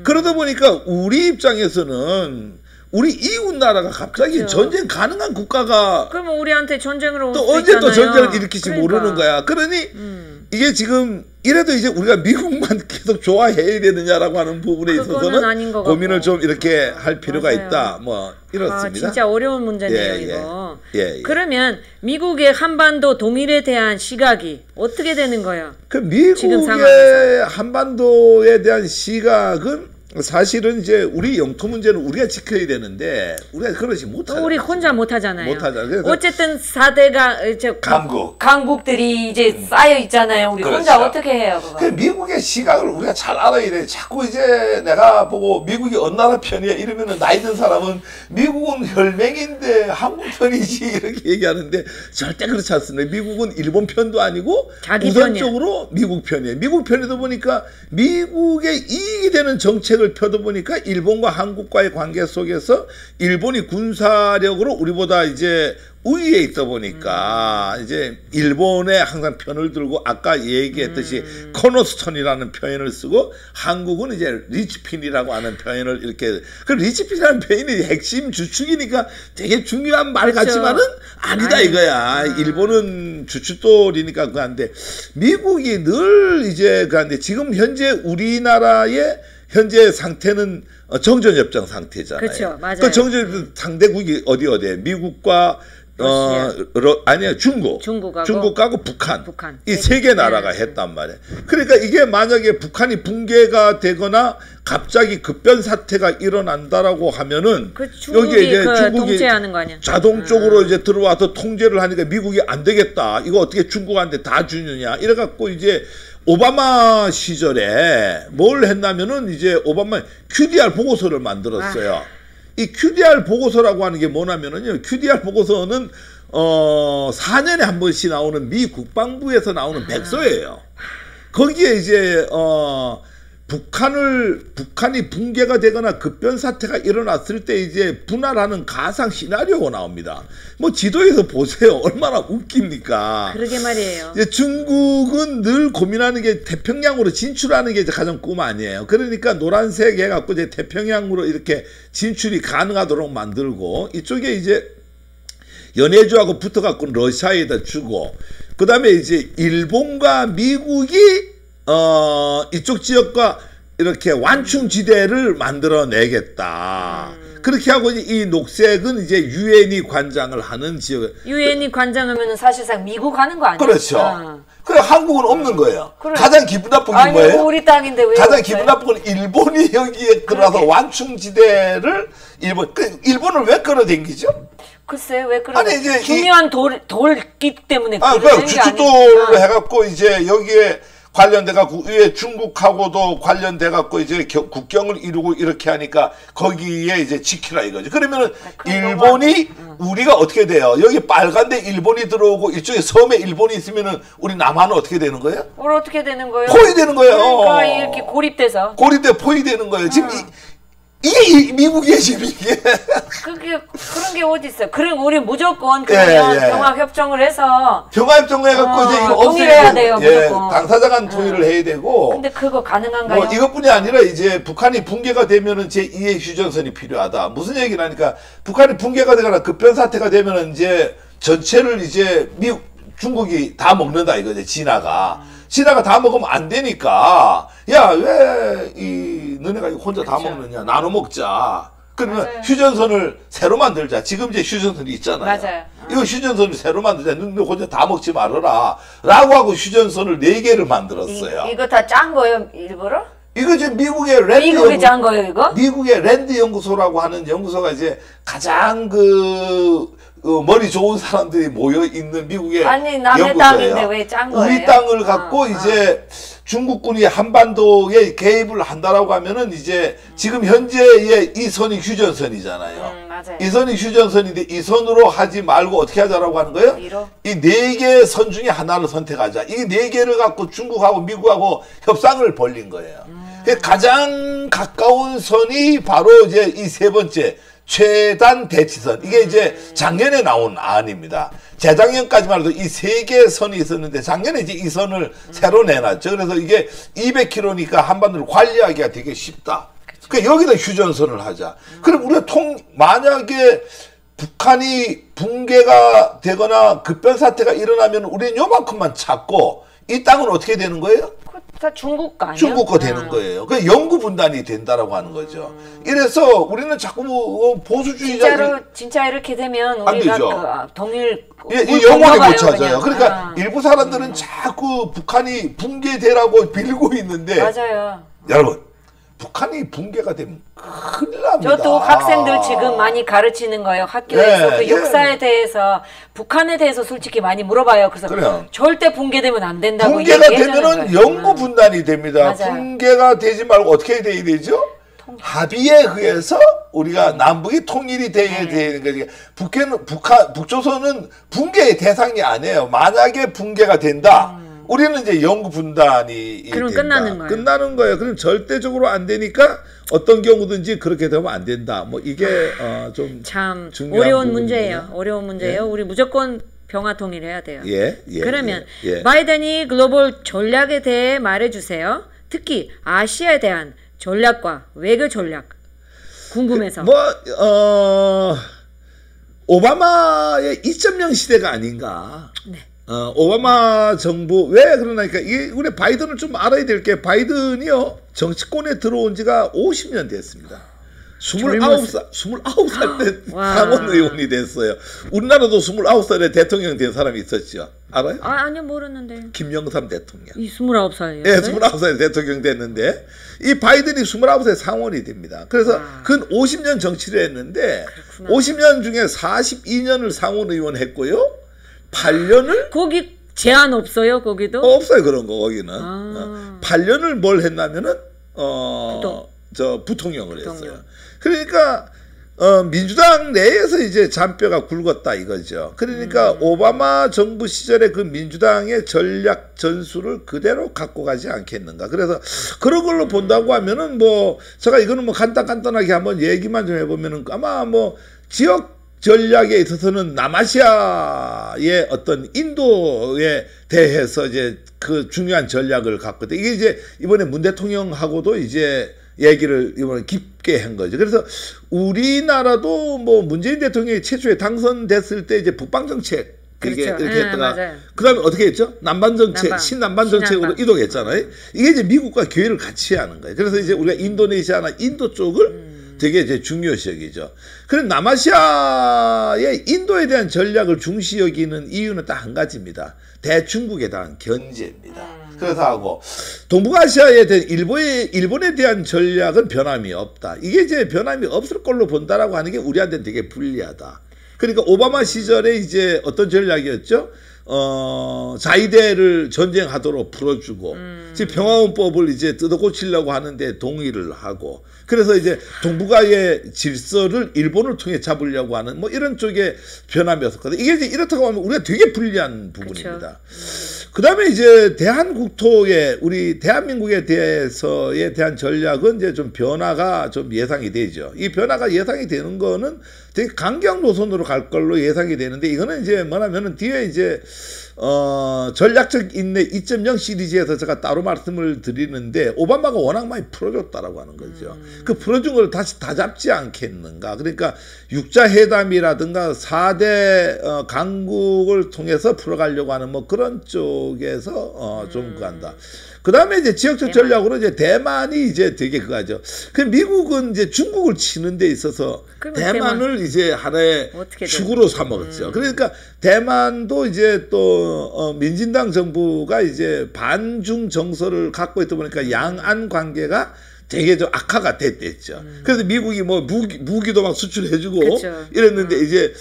그러다 보니까 우리 입장에서는 우리 이웃 나라가 갑자기 그렇죠. 전쟁 가능한 국가가 그러면 우리한테 전쟁으로 또 언제 또 전쟁을 일으킬지 모르는 거야. 그러니 이게 지금 이래도 이제 우리가 미국만 계속 좋아해야 되느냐라고 하는 부분에 있어서는 고민을 좀 이렇게 할 필요가 맞아요. 있다. 뭐 이렇습니다. 아, 진짜 어려운 문제네요, 이거. 예. 그러면 미국의 한반도 동일에 대한 시각이 어떻게 되는 거예요? 그 미국의 한반도에 대한 시각은 사실은 이제 우리 영토 문제는 우리가 지켜야 되는데 우리가 그러지 못하잖아요. 우리 혼자 못하잖아요. 못하잖아요. 어쨌든 4대가 이제 강국들이 이제 쌓여 있잖아요. 우리 그렇죠. 혼자 어떻게 해요? 그거? 그 미국의 시각을 우리가 잘 알아야 돼. 자꾸 이제 내가 보고 미국이 어느 나라 편이야 이러면은 나이 든 사람은 미국은 혈맹인데 한국 편이지 이렇게 얘기하는데 절대 그렇지 않습니다. 미국은 일본 편도 아니고 우선적으로 미국 편이에요. 미국 편이다 보니까 미국의 이익이 되는 정책을 펴다 보니까 일본과 한국과의 관계 속에서 일본이 군사력으로 우리보다 이제 우위에 있다 보니까 이제 일본에 항상 편을 들고 아까 얘기했듯이 코너스톤이라는 표현을 쓰고 한국은 이제 리치핀이라고 하는 표현을 이렇게 그 리치핀이라는 표현이 핵심 주축이니까 되게 중요한 말 같지만은 아니다 이거야. 일본은 주춧돌이니까 그한데 미국이 늘 이제 그한데 지금 현재 우리나라의 현재 상태는 정전협정 상태잖아요. 그렇죠, 맞아요. 그 정전협정 상대국이 어디에 미국과 아니야 중국하고 북한. 이 세 개 나라가 했단 말이에요. 그러니까 이게 만약에 북한이 붕괴가 되거나 갑자기 급변 사태가 일어난다라고 하면은 여기에 이제 중국이 자동적으로 이제 들어와서 통제를 하니까 미국이 안 되겠다. 이거 어떻게 중국한테 다 주느냐. 이래 갖고 이제 오바마 시절에 뭘 했냐면은 이제 오바마 QDR 보고서를 만들었어요. 이 QDR 보고서라고 하는 게 뭐냐면은요. QDR 보고서는 4년에 한 번씩 나오는 미 국방부에서 나오는 백서예요. 거기에 이제 북한이 붕괴가 되거나 급변 사태가 일어났을 때 이제 분할하는 가상 시나리오가 나옵니다. 뭐 지도에서 보세요. 얼마나 웃깁니까? 그러게 말이에요. 이제 중국은 늘 고민하는 게 태평양으로 진출하는 게 이제 가장 꿈 아니에요. 그러니까 노란색 해갖고 이제 태평양으로 이렇게 진출이 가능하도록 만들고 이쪽에 이제 연해주하고 붙어갖고 러시아에다 주고 그 다음에 이제 일본과 미국이 이쪽 지역과 이렇게 완충지대를 만들어내겠다. 그렇게 하고 이 녹색은 이제 유엔이 관장을 하는 지역. 유엔이 관장하면은 사실상 미국 하는 거 아니에요? 그렇죠. 그래 한국은 없는 거예요. 그래. 가장 기분 나쁜 게 뭐예요? 우리 땅인데 왜? 가장 기분 나쁜 건 일본이 여기에 들어와서 완충지대를 일본을 왜 끌어당기죠? 글쎄 왜 그래? 아니 이제 중요한 돌기 때문에. 그래 주춧돌을 해갖고 이제 여기에 관련돼갖고 위에 중국하고도 관련돼갖고 이제 국경을 이루고 이렇게 하니까 거기에 이제 지키라 이거죠. 그러면은 일본이 우리가 어떻게 돼요? 여기 빨간데 일본이 들어오고 이쪽에 섬에 일본이 있으면은 우리 남한은 어떻게 되는 거예요? 우리 어떻게 되는 거예요? 포위 되는 거예요. 그러니까 이렇게 고립돼 포위 되는 거예요. 지금 이게 미국이에요 지금 이게. 그런 게 어디 있어요? 그럼 우리 무조건 그러면 평화협정을 해서 평화협정을 해갖고 이제 이거 통일해야 돼요. 무조건. 당사자 간 통일을 해야 되고. 근데 그거 가능한가요? 뭐 이것뿐이 아니라 이제 북한이 붕괴가 되면은 제2의 휴전선이 필요하다. 무슨 얘기를 하니까 북한이 붕괴가 되거나 급변 사태가 되면은 이제 전체를 이제 중국이 다 먹는다 이거지. 진화가 다 먹으면 안 되니까 야 왜 너네가 혼자 다 먹느냐 나눠 먹자 그러면 휴전선을 새로 만들자. 지금 이제 휴전선이 있잖아요. 맞아요. 이거 휴전선을 새로 만들자. 너 혼자 다 먹지 말아라. 라고 하고 휴전선을 4개를 만들었어요. 이거 다 짠 거예요, 일부러? 이거 지금 미국의 랜드 미국이 짠 거예요, 이거? 미국의 랜드 연구소라고 하는 연구소가 이제 가장 머리 좋은 사람들이 모여 있는 미국의 아니, 남의 연구소예요. 땅인데 왜 짠 거예요? 우리 땅을 갖고 이제 중국군이 한반도에 개입을 한다라고 하면은 이제 지금 현재의 이 선이 휴전선이잖아요. 맞아요. 이 선이 휴전선인데 이 선으로 하지 말고 어떻게 하자라고 하는 거예요? 이 4개 선 중에 하나를 선택하자. 이 4개를 갖고 중국하고 미국하고 협상을 벌린 거예요. 가장 가까운 선이 바로 이제 이 3번째 최단 대치선. 이게 이제 작년에 나온 안입니다. 재작년까지만 해도 이 3개 선이 있었는데 작년에 이제 이 선을 새로 내놨죠. 그래서 이게 200km니까 한반도를 관리하기가 되게 쉽다. 그러니까 여기다 휴전선을 하자. 그럼 우리가 만약에 북한이 붕괴가 되거나 급변 사태가 일어나면 우리는 요만큼만 찾고 이 땅은 어떻게 되는 거예요? 다 중국 거 아니에요? 중국 거 되는 거예요. 그 영구 분단이 된다라고 하는 거죠. 이래서 우리는 자꾸 보수주의자 진짜 이렇게 되면 우리가 그 동일 이 영원히 못 찾아요. 그러니까 일부 사람들은 자꾸 북한이 붕괴되라고 빌고 있는데 맞아요. 여러분 북한이 붕괴가 되면 큰일 납니다. 저도 학생들 지금 많이 가르치는 거예요. 학교에서 그 역사에 대해서 북한에 대해서 솔직히 많이 물어봐요. 그래서 절대 붕괴되면 안 된다고 붕괴가 되면은 영구 분단이 됩니다. 맞아요. 붕괴가 되지 말고 어떻게 돼야 되죠? 합의에 의해서 우리가 남북이 통일이 돼야 되는 거지. 북조선은 붕괴의 대상이 아니에요. 만약에 붕괴가 된다. 우리는 이제 영구 분단이 그럼 된다. 끝나는 거예요. 끝나는 거예요. 그럼 절대적으로 안 되니까 어떤 경우든지 그렇게 되면 안 된다. 뭐 이게 좀 참 중요한 어려운 부분입니다. 문제예요. 어려운 문제예요. 우리 무조건 평화 통일해야 돼요. 그러면 예. 바이든이 글로벌 전략에 대해 말해주세요. 특히 아시아에 대한 전략과 외교 전략 궁금해서. 오바마의 2.0 시대가 아닌가. 네. 오바마 정부 왜 그러나니까 이게 우리 바이든을 좀 알아야 될 게 바이든이요 정치권에 들어온 지가 50년 됐습니다. 29살 때 상원 의원이 됐어요. 우리나라도 29살에 대통령 된 사람이 있었죠. 알아요? 아니요, 모르는데. 김영삼 대통령. 이 29살이에요? 네, 29살에 대통령 됐는데 이 바이든이 29세 상원이 됩니다. 그래서 근 50년 정치를 했는데 그렇구나. 50년 중에 42년을 상원 의원 했고요. 8년을 거기 제한 없어요, 거기도? 없어요, 그런 거 거기는. 8년을 뭘 했냐면은 부통령을 했어요. 그러니까 민주당 내에서 이제 잔뼈가 굵었다 이거죠. 그러니까 오바마 정부 시절에 그 민주당의 전략 전술을 그대로 갖고 가지 않겠는가. 그래서 그런 걸로 본다고 하면은 제가 이거는 간단하게 한번 얘기만 좀 해보면은 아마 지역 전략에 있어서는 남아시아의 어떤 인도에 대해서 이제 그 중요한 전략을 갖거든. 이게 이제 이번에 문 대통령하고도 이제 얘기를 이번에 깊게 한 거죠. 그래서 우리나라도 문재인 대통령이 최초에 당선됐을 때 이제 북방 정책 이게 그렇죠. 이렇게 했다가 맞아요. 그다음에 어떻게 했죠? 남반 정책, 신남반 정책으로 이동했잖아요. 이게 이제 미국과 교회를 같이 하는 거예요. 그래서 이제 우리가 인도네시아나 인도 쪽을 되게 이제 중요시 여기죠. 그럼 남아시아의 인도에 대한 전략을 중시 여기는 이유는 딱 한 가지입니다. 대중국에 대한 견제입니다. 그래서 하고 동북아시아에 대한 일본에 대한 전략은 변함이 없다. 이게 이제 변함이 없을 걸로 본다라고 하는 게 우리한테는 되게 불리하다. 그러니까 오바마 시절에 이제 어떤 전략이었죠? 자위대를 전쟁하도록 풀어주고 지금 평화헌법을 이제 뜯어고치려고 하는데 동의를 하고 그래서 이제 동북아의 질서를 일본을 통해 잡으려고 하는 이런 쪽의 변함이었거든요. 이게 이제 이렇다고 하면 우리가 되게 불리한 부분입니다. 그다음에 이제 대한국토의 우리 대한민국에 대해서에 대한 전략은 이제 좀 변화가 좀 예상이 되죠. 이 변화가 예상이 되는 거는 되게 강경 노선으로 갈 걸로 예상이 되는데 이거는 이제 뭐냐면은 뒤에 이제 전략적 인내 2.0 시리즈에서 제가 따로 말씀을 드리는데 오바마가 워낙 많이 풀어줬다라고 하는 거죠. 그 풀어준 걸 다시 다 잡지 않겠는가. 그러니까 육자회담이라든가 4대 강국을 통해서 풀어가려고 하는 뭐 그런 쪽에서 좀 간다. 그 다음에 이제 지역적 전략으로 이제 대만이 이제 되게 그거죠. 그 미국은 이제 중국을 치는 데 있어서 대만을 이제 하나의 축으로 삼았죠. 그러니까 대만도 이제 또 민진당 정부가 이제 반중 정서를 갖고 있다 보니까 양안 관계가 되게 좀 악화가 됐댔죠. 그래서 미국이 뭐 무기도 막 수출해주고 그쵸. 이랬는데 이제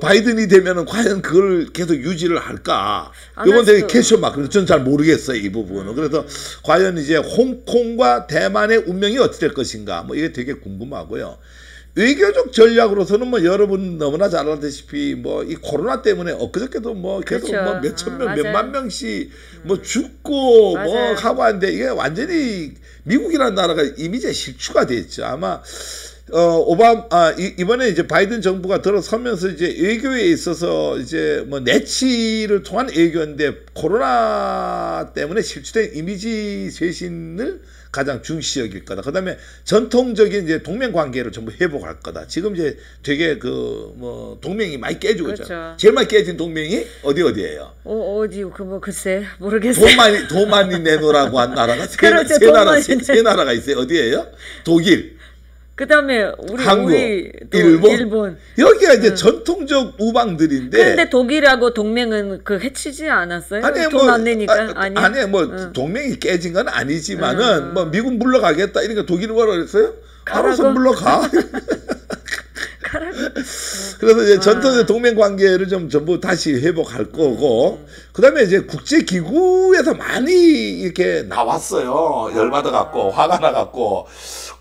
바이든이 되면은 과연 그걸 계속 유지를 할까? 이건 되게 캐셔 막 저는 잘 모르겠어요 이 부분은. 그래서 과연 이제 홍콩과 대만의 운명이 어떻게 될 것인가? 뭐 이게 되게 궁금하고요. 외교적 전략으로서는 뭐 여러분 너무나 잘 알다시피 뭐 이 코로나 때문에 엊그저께도 뭐 계속 그렇죠. 뭐 몇천 명, 몇만 명씩 뭐 죽고 맞아요. 뭐 하고 하는데 이게 완전히 미국이라는 나라가 이미지에 실추가 됐죠. 아마 이번에 이제 바이든 정부가 들어서면서 이제 외교에 있어서 이제 뭐 내치를 통한 외교인데 코로나 때문에 실추된 이미지 쇄신을 가장 중시 여길 거다. 그 다음에 전통적인 이제 동맹 관계를 전부 회복할 거다. 지금 이제 되게 뭐 동맹이 많이 깨지고 있죠. 그렇죠. 제일 많이 깨진 동맹이 어디예요? 어디 뭐 글쎄 모르겠어요. 돈 많이 내놓으라고 한 나라가 그렇죠, 세 나라가 있어요. 어디예요? 독일. 그다음에 한국, 일본. 여기가 이제 전통적 우방들인데. 그런데 독일하고 동맹은 해치지 않았어요? 돈 안 내니까 아니 뭐 동맹이 깨진 건 아니지만은 뭐 미국 물러가겠다 이러니까 독일이 뭐라 그랬어요? 알아서 물러가. 그래서 이제 전통의 동맹 관계를 좀 전부 다시 회복할 거고, 그 다음에 이제 국제기구에서 많이 이렇게 나왔어요. 열받아 갖고, 화가 나 갖고.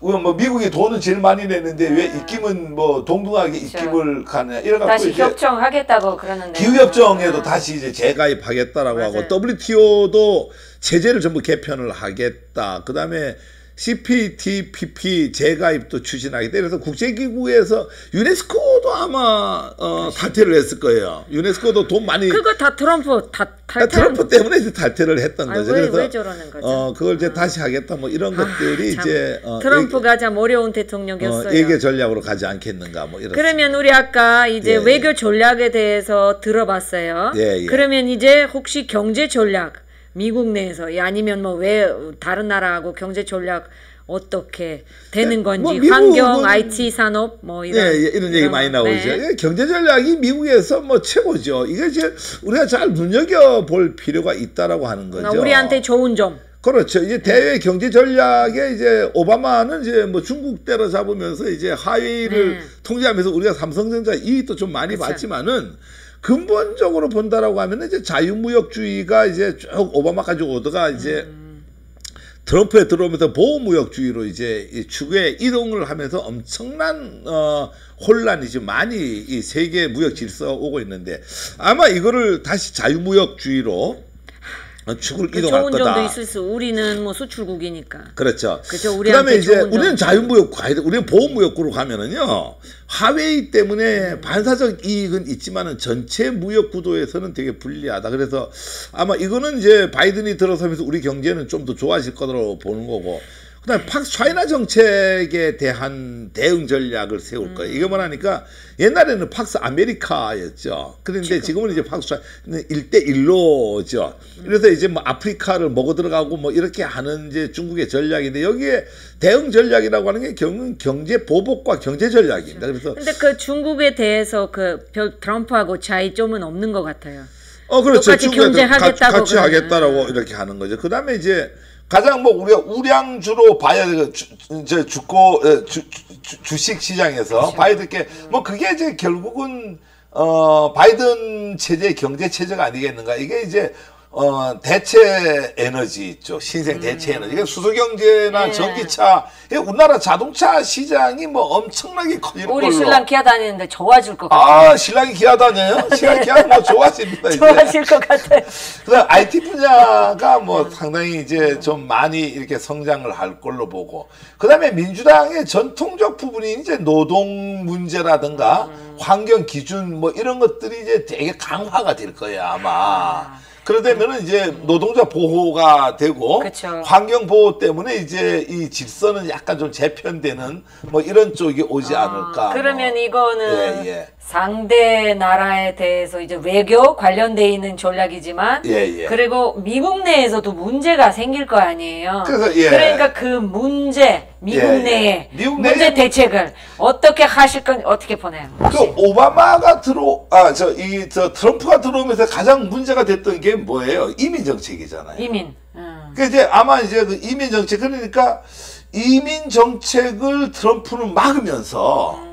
뭐 미국이 돈은 제일 많이 냈는데 왜 입김은 뭐 동등하게 입김을 가냐. 이래갖고 다시 협정하겠다고 그러는데. 기후협정에도 다시 이제 재가입하겠다라고 맞아요. 하고, WTO도 체제를 전부 개편을 하겠다. 그 다음에 CPTPP 재가입도 추진하겠다. 그래서 국제기구에서 유네스코도 아마 탈퇴를 했을 거예요. 유네스코도 돈 많이. 그거 다 트럼프 트럼프 때문에 이제 탈퇴를 했던 거죠. 왜 저러는 거죠? 그걸 이제 다시 하겠다. 뭐 이런 것들이 이제 트럼프가 참 어려운 대통령이었어요. 외교 전략으로 가지 않겠는가. 뭐 이런. 그러면 우리 아까 이제 외교 전략에 대해서 들어봤어요. 예. 그러면 이제 혹시 경제 전략 미국 내에서 아니면 뭐 왜 다른 나라하고 경제 전략 어떻게 되는 건지 뭐 환경, IT 산업 뭐 이런 이런 얘기 많이 나오죠. 네. 경제 전략이 미국에서 뭐 최고죠. 이게 이제 우리가 잘 눈여겨 볼 필요가 있다라고 하는 거죠. 우리한테 좋은 점. 그렇죠. 이제 대외 경제 전략에 이제 오바마는 이제 뭐 중국 때려 잡으면서 이제 하위를 통제하면서 우리가 삼성전자 이익도 좀 많이 봤지만은. 근본적으로 본다라고 하면 이제 자유무역주의가 이제 쭉 오바마까지 오다가 이제 트럼프에 들어오면서 보호무역주의로 이제 추구에 이동을 하면서 엄청난 혼란이 지금 많이 이 세계 무역 질서가 오고 있는데 아마 이거를 다시 자유무역주의로 축을 이동할 좋은 거다. 점도 있을 수. 우리는 뭐 수출국이니까. 그렇죠. 그렇죠. 그다음에 이제 우리는 자유무역, 우리는 보호무역국으로 가면은요 화웨이 때문에 반사적 이익은 있지만은 전체 무역 구도에서는 되게 불리하다. 그래서 아마 이거는 이제 바이든이 들어서면서 우리 경제는 좀 더 좋아질 거라고 보는 거고. 그다음에 팍스 차이나 정책에 대한 대응 전략을 세울 거예요. 이게 뭐라니까 옛날에는 팍스 아메리카였죠. 그런데 지금은 이제 팍스 차이나 1대1로죠. 그래서 이제 뭐 아프리카를 먹어 들어가고 뭐 이렇게 하는 이제 중국의 전략인데 여기에 대응 전략이라고 하는 게 경제 보복과 경제 전략입니다. 그래서 근데 그 중국에 대해서 별 트럼프하고 차이점은 없는 것 같아요. 그렇죠. 똑같이 경제하겠다고 같이 하겠다라고 이렇게 하는 거죠. 그다음에 이제 가장 뭐 우리가 우량주로 봐야 되고 주식 시장에서 그렇죠. 봐야 될 게 뭐 그게 이제 결국은 바이든 체제 경제 체제가 아니겠는가. 이게 이제 대체 에너지 있죠. 신생 대체 에너지. 수소경제나 전기차, 우리나라 자동차 시장이 뭐 엄청나게 커지는 걸로. 우리 신랑 기아 다니는데 좋아질 것 같아요. 아, 신랑이 기아 다녀요? 신랑이 기아 뭐 좋아집니다. 좋아질 것 같아요. 그다음 IT 분야가 뭐 상당히 이제 좀 많이 이렇게 성장을 할 걸로 보고. 그다음에 민주당의 전통적 부분이 이제 노동 문제라든가 환경 기준 뭐 이런 것들이 이제 되게 강화가 될 거예요, 아마. 그러다면은 이제 노동자 보호가 되고 그쵸. 환경 보호 때문에 이제 이 질서는 약간 좀 재편되는 뭐 이런 쪽이 오지 않을까. 그러면 뭐. 이거는 예, 예. 상대 나라에 대해서 이제 외교 관련돼 있는 전략이지만 그리고 미국 내에서도 문제가 생길 거 아니에요. 그래서, 그러니까 그 문제 미국 내에 문제 대책을 어떻게 하실 건 어떻게 보내요? 그 오바마가 저 트럼프가 들어오면서 가장 문제가 됐던 게 뭐예요? 이민 정책이잖아요. 이민. 그 이제 아마 이제 그 이민 정책 그러니까 이민 정책을 트럼프는 막으면서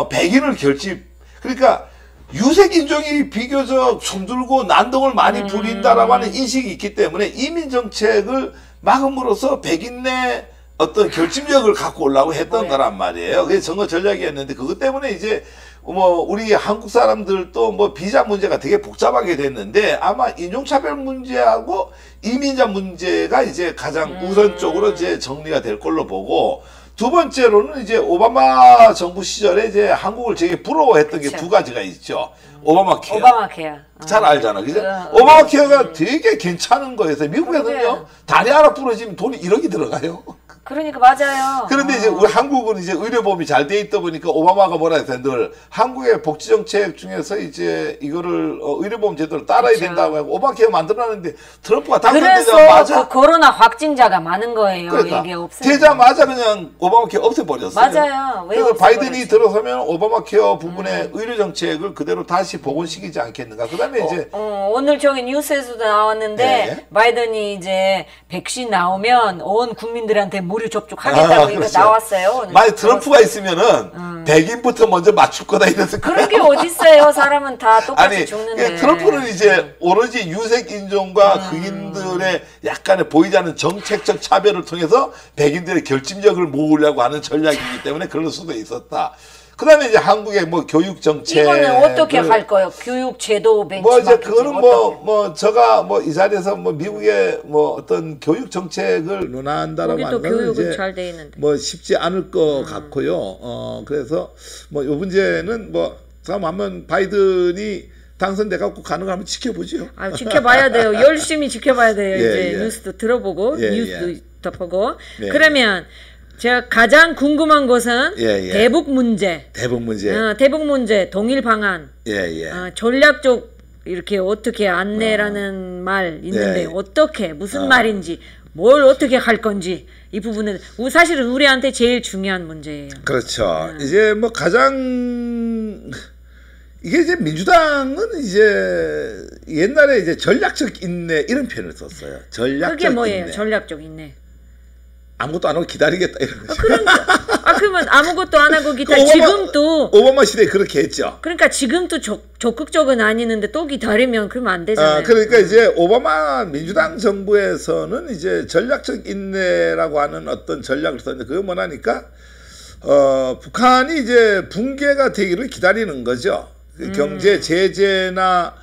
백인을 결집 그러니까 유색 인종이 비교적 손들고 난동을 많이 부린다라고 하는 인식이 있기 때문에 이민 정책을 막음으로써 백인 내 어떤 결집력을 갖고 오려고 했던 거란 말이에요. 그게 선거 전략이었는데 그것 때문에 이제 뭐 우리 한국 사람들도 뭐 비자 문제가 되게 복잡하게 됐는데 아마 인종차별 문제하고 이민자 문제가 이제 가장 우선적으로 이제 정리가 될 걸로 보고 두 번째로는 이제 오바마 정부 시절에 이제 한국을 되게 부러워했던 게 두 가지가 있죠. 오바마 케어. 오바마 케어. 잘 알잖아. 그죠? 오바마 케어가 되게 괜찮은 거여서 미국에는요, 다리 하나 부러지면 돈이 1억이 들어가요. 그러니까 맞아요. 그런데 이제 우리 한국은 이제 의료보험이 잘 돼 있다 보니까 오바마가 뭐라 했어요? 늘 한국의 복지 정책 중에서 이제 이거를 의료보험 제도를 따라야 된다고 하고 오바마 케어 만들어놨는데 트럼프가 당선되자마자 그래서 그 코로나 확진자가 많은 거예요. 그러니까 이게 없어요. 되자마자 그냥 오바마 케어 없애버렸어요. 맞아요. 왜 그래서 바이든이 없애버렸어요? 들어서면 오바마 케어 부분의 의료 정책을 그대로 다시 복원시키지 않겠는가. 그다음에 이제 오늘 저기 뉴스에서도 나왔는데 바이든이 이제 백신 나오면 온 국민들한테 무료 접촉하겠다고 이거 그렇죠. 나왔어요. 만약 트럼프가 있으면은 백인부터 먼저 맞출 거다 이랬을 거예요. 그런 게 어딨어요. 사람은 다 똑같이 죽는데. 트럼프는 이제 오로지 유색 인종과 흑인들의 약간의 보이지 않는 정책적 차별을 통해서 백인들의 결집력을 모으려고 하는 전략이기 때문에 그럴 수도 있었다. 그다음에 이제 한국의 뭐 교육 정책 이거는 어떻게 할 거예요? 교육 제도 벤치마킹 뭐 이제 그거는 제가 뭐 이 자리에서 뭐 미국의 뭐 어떤 교육 정책을 논한다라고 하는 거는 이제 잘 돼 있는데. 뭐 쉽지 않을 것 같고요. 그래서 뭐 이 문제는 뭐 한번 바이든이 당선돼 갖고 가는 거 한번 지켜보죠. 지켜봐야 돼요. 열심히 지켜봐야 돼요. 이제 뉴스도 들어보고 뉴스도 덮어보고. 그러면 제가 가장 궁금한 것은 대북 문제. 대북 문제, 동일 방안. 전략적 이렇게 어떻게 안내라는 말 있는데 어떻게 무슨 말인지 뭘 어떻게 할 건지 이 부분은 사실은 우리한테 제일 중요한 문제예요. 그렇죠. 이제 뭐 가장 이게 이제 민주당은 이제 옛날에 이제 전략적 인내 이런 표현을 썼어요. 전략적 그게 뭐예요? 인내. 전략적 인내. 아무것도 안 하고 기다리겠다 이런 거죠. 그러면 아무것도 안 하고 기다려. 지금도 오바마 시대에 그렇게 했죠. 그러니까 지금도 적극적은 아니는데 또 기다리면 그러면 안 되잖아요. 그러니까 이제 오바마 민주당 정부에서는 이제 전략적 인내라고 하는 어떤 전략을 썼는데 그게 뭐냐니까 북한이 이제 붕괴가 되기를 기다리는 거죠. 경제 제재나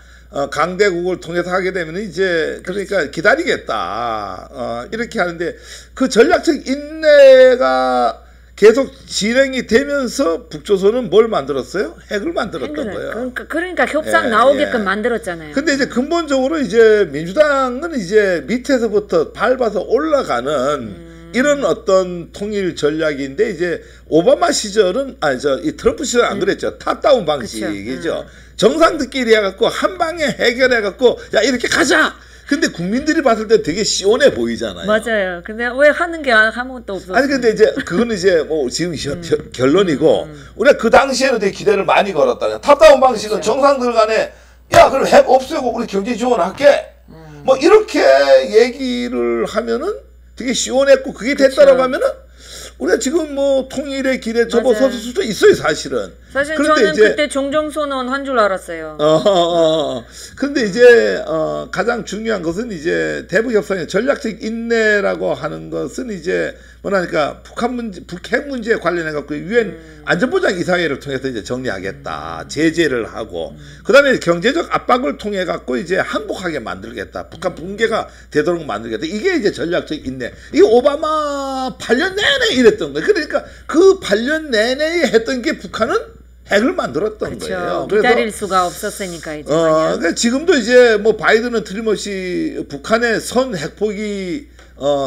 강대국을 통해서 하게 되면 이제 그러니까 기다리겠다 이렇게 하는데 그 전략적 인내가 계속 진행이 되면서 북조선은 뭘 만들었어요? 핵을 만들었던 거예요. 그러니까 협상 나오게끔 만들었잖아요. 근데 이제 근본적으로 이제 민주당은 이제 밑에서부터 밟아서 올라가는 이런 어떤 통일 전략인데 이제 오바마 시절은 이 트럼프 시절은 안 그랬죠. 탑다운 방식이죠. 정상들끼리 해갖고 한 방에 해결해갖고 야 이렇게 가자. 근데 국민들이 봤을 때 되게 시원해 보이잖아요. 맞아요. 근데 왜 하는 게 아무것도 없었어요. 아니 근데 이제 그거는 이제 뭐 지금 결론이고 우리가 그 당시에는 되게 기대를 많이 걸었다. 탑다운 방식은 정상들 간에 야 그럼 핵 없애고 우리 경제 지원할게. 뭐 이렇게 얘기를 하면은 되게 시원했고 그게 됐다라고 하면은 우리가 지금 뭐 통일의 길에 접어섰을 수도 있어요, 사실은. 사실 저는 이제, 그때 종전선언 한 줄 알았어요. 근데 이제 가장 중요한 것은 이제 대북 협상의 전략적 인내라고 하는 것은 이제 뭐라니까 북핵 문제에 관련해 갖고 유엔 안전보장 이사회를 통해서 이제 정리하겠다, 제재를 하고 그다음에 경제적 압박을 통해 갖고 이제 항복하게 만들겠다, 북한 붕괴가 되도록 만들겠다. 이게 이제 전략적 인내. 이 오바마 8년 내내 이랬던 거예요. 그러니까 그 8년 내내 했던 게 북한은 핵을 만들었던 그렇죠. 거예요. 기다릴 수가 없었으니까 이제. 그러니까 지금도 이제 뭐 바이든은 틀림없이 북한의 선 핵포기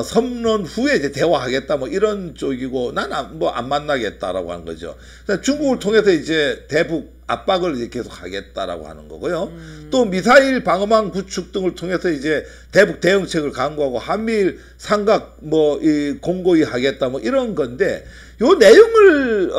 선언 후에 이제 대화하겠다 뭐 이런 쪽이고 나는 뭐 안 만나겠다라고 하는 거죠. 중국을 통해서 이제 대북 압박을 이제 계속 하겠다라고 하는 거고요. 또 미사일 방어망 구축 등을 통해서 이제 대북 대응책을 강구하고 한미일 삼각 뭐 이 공고히 하겠다 뭐 이런 건데 요 내용을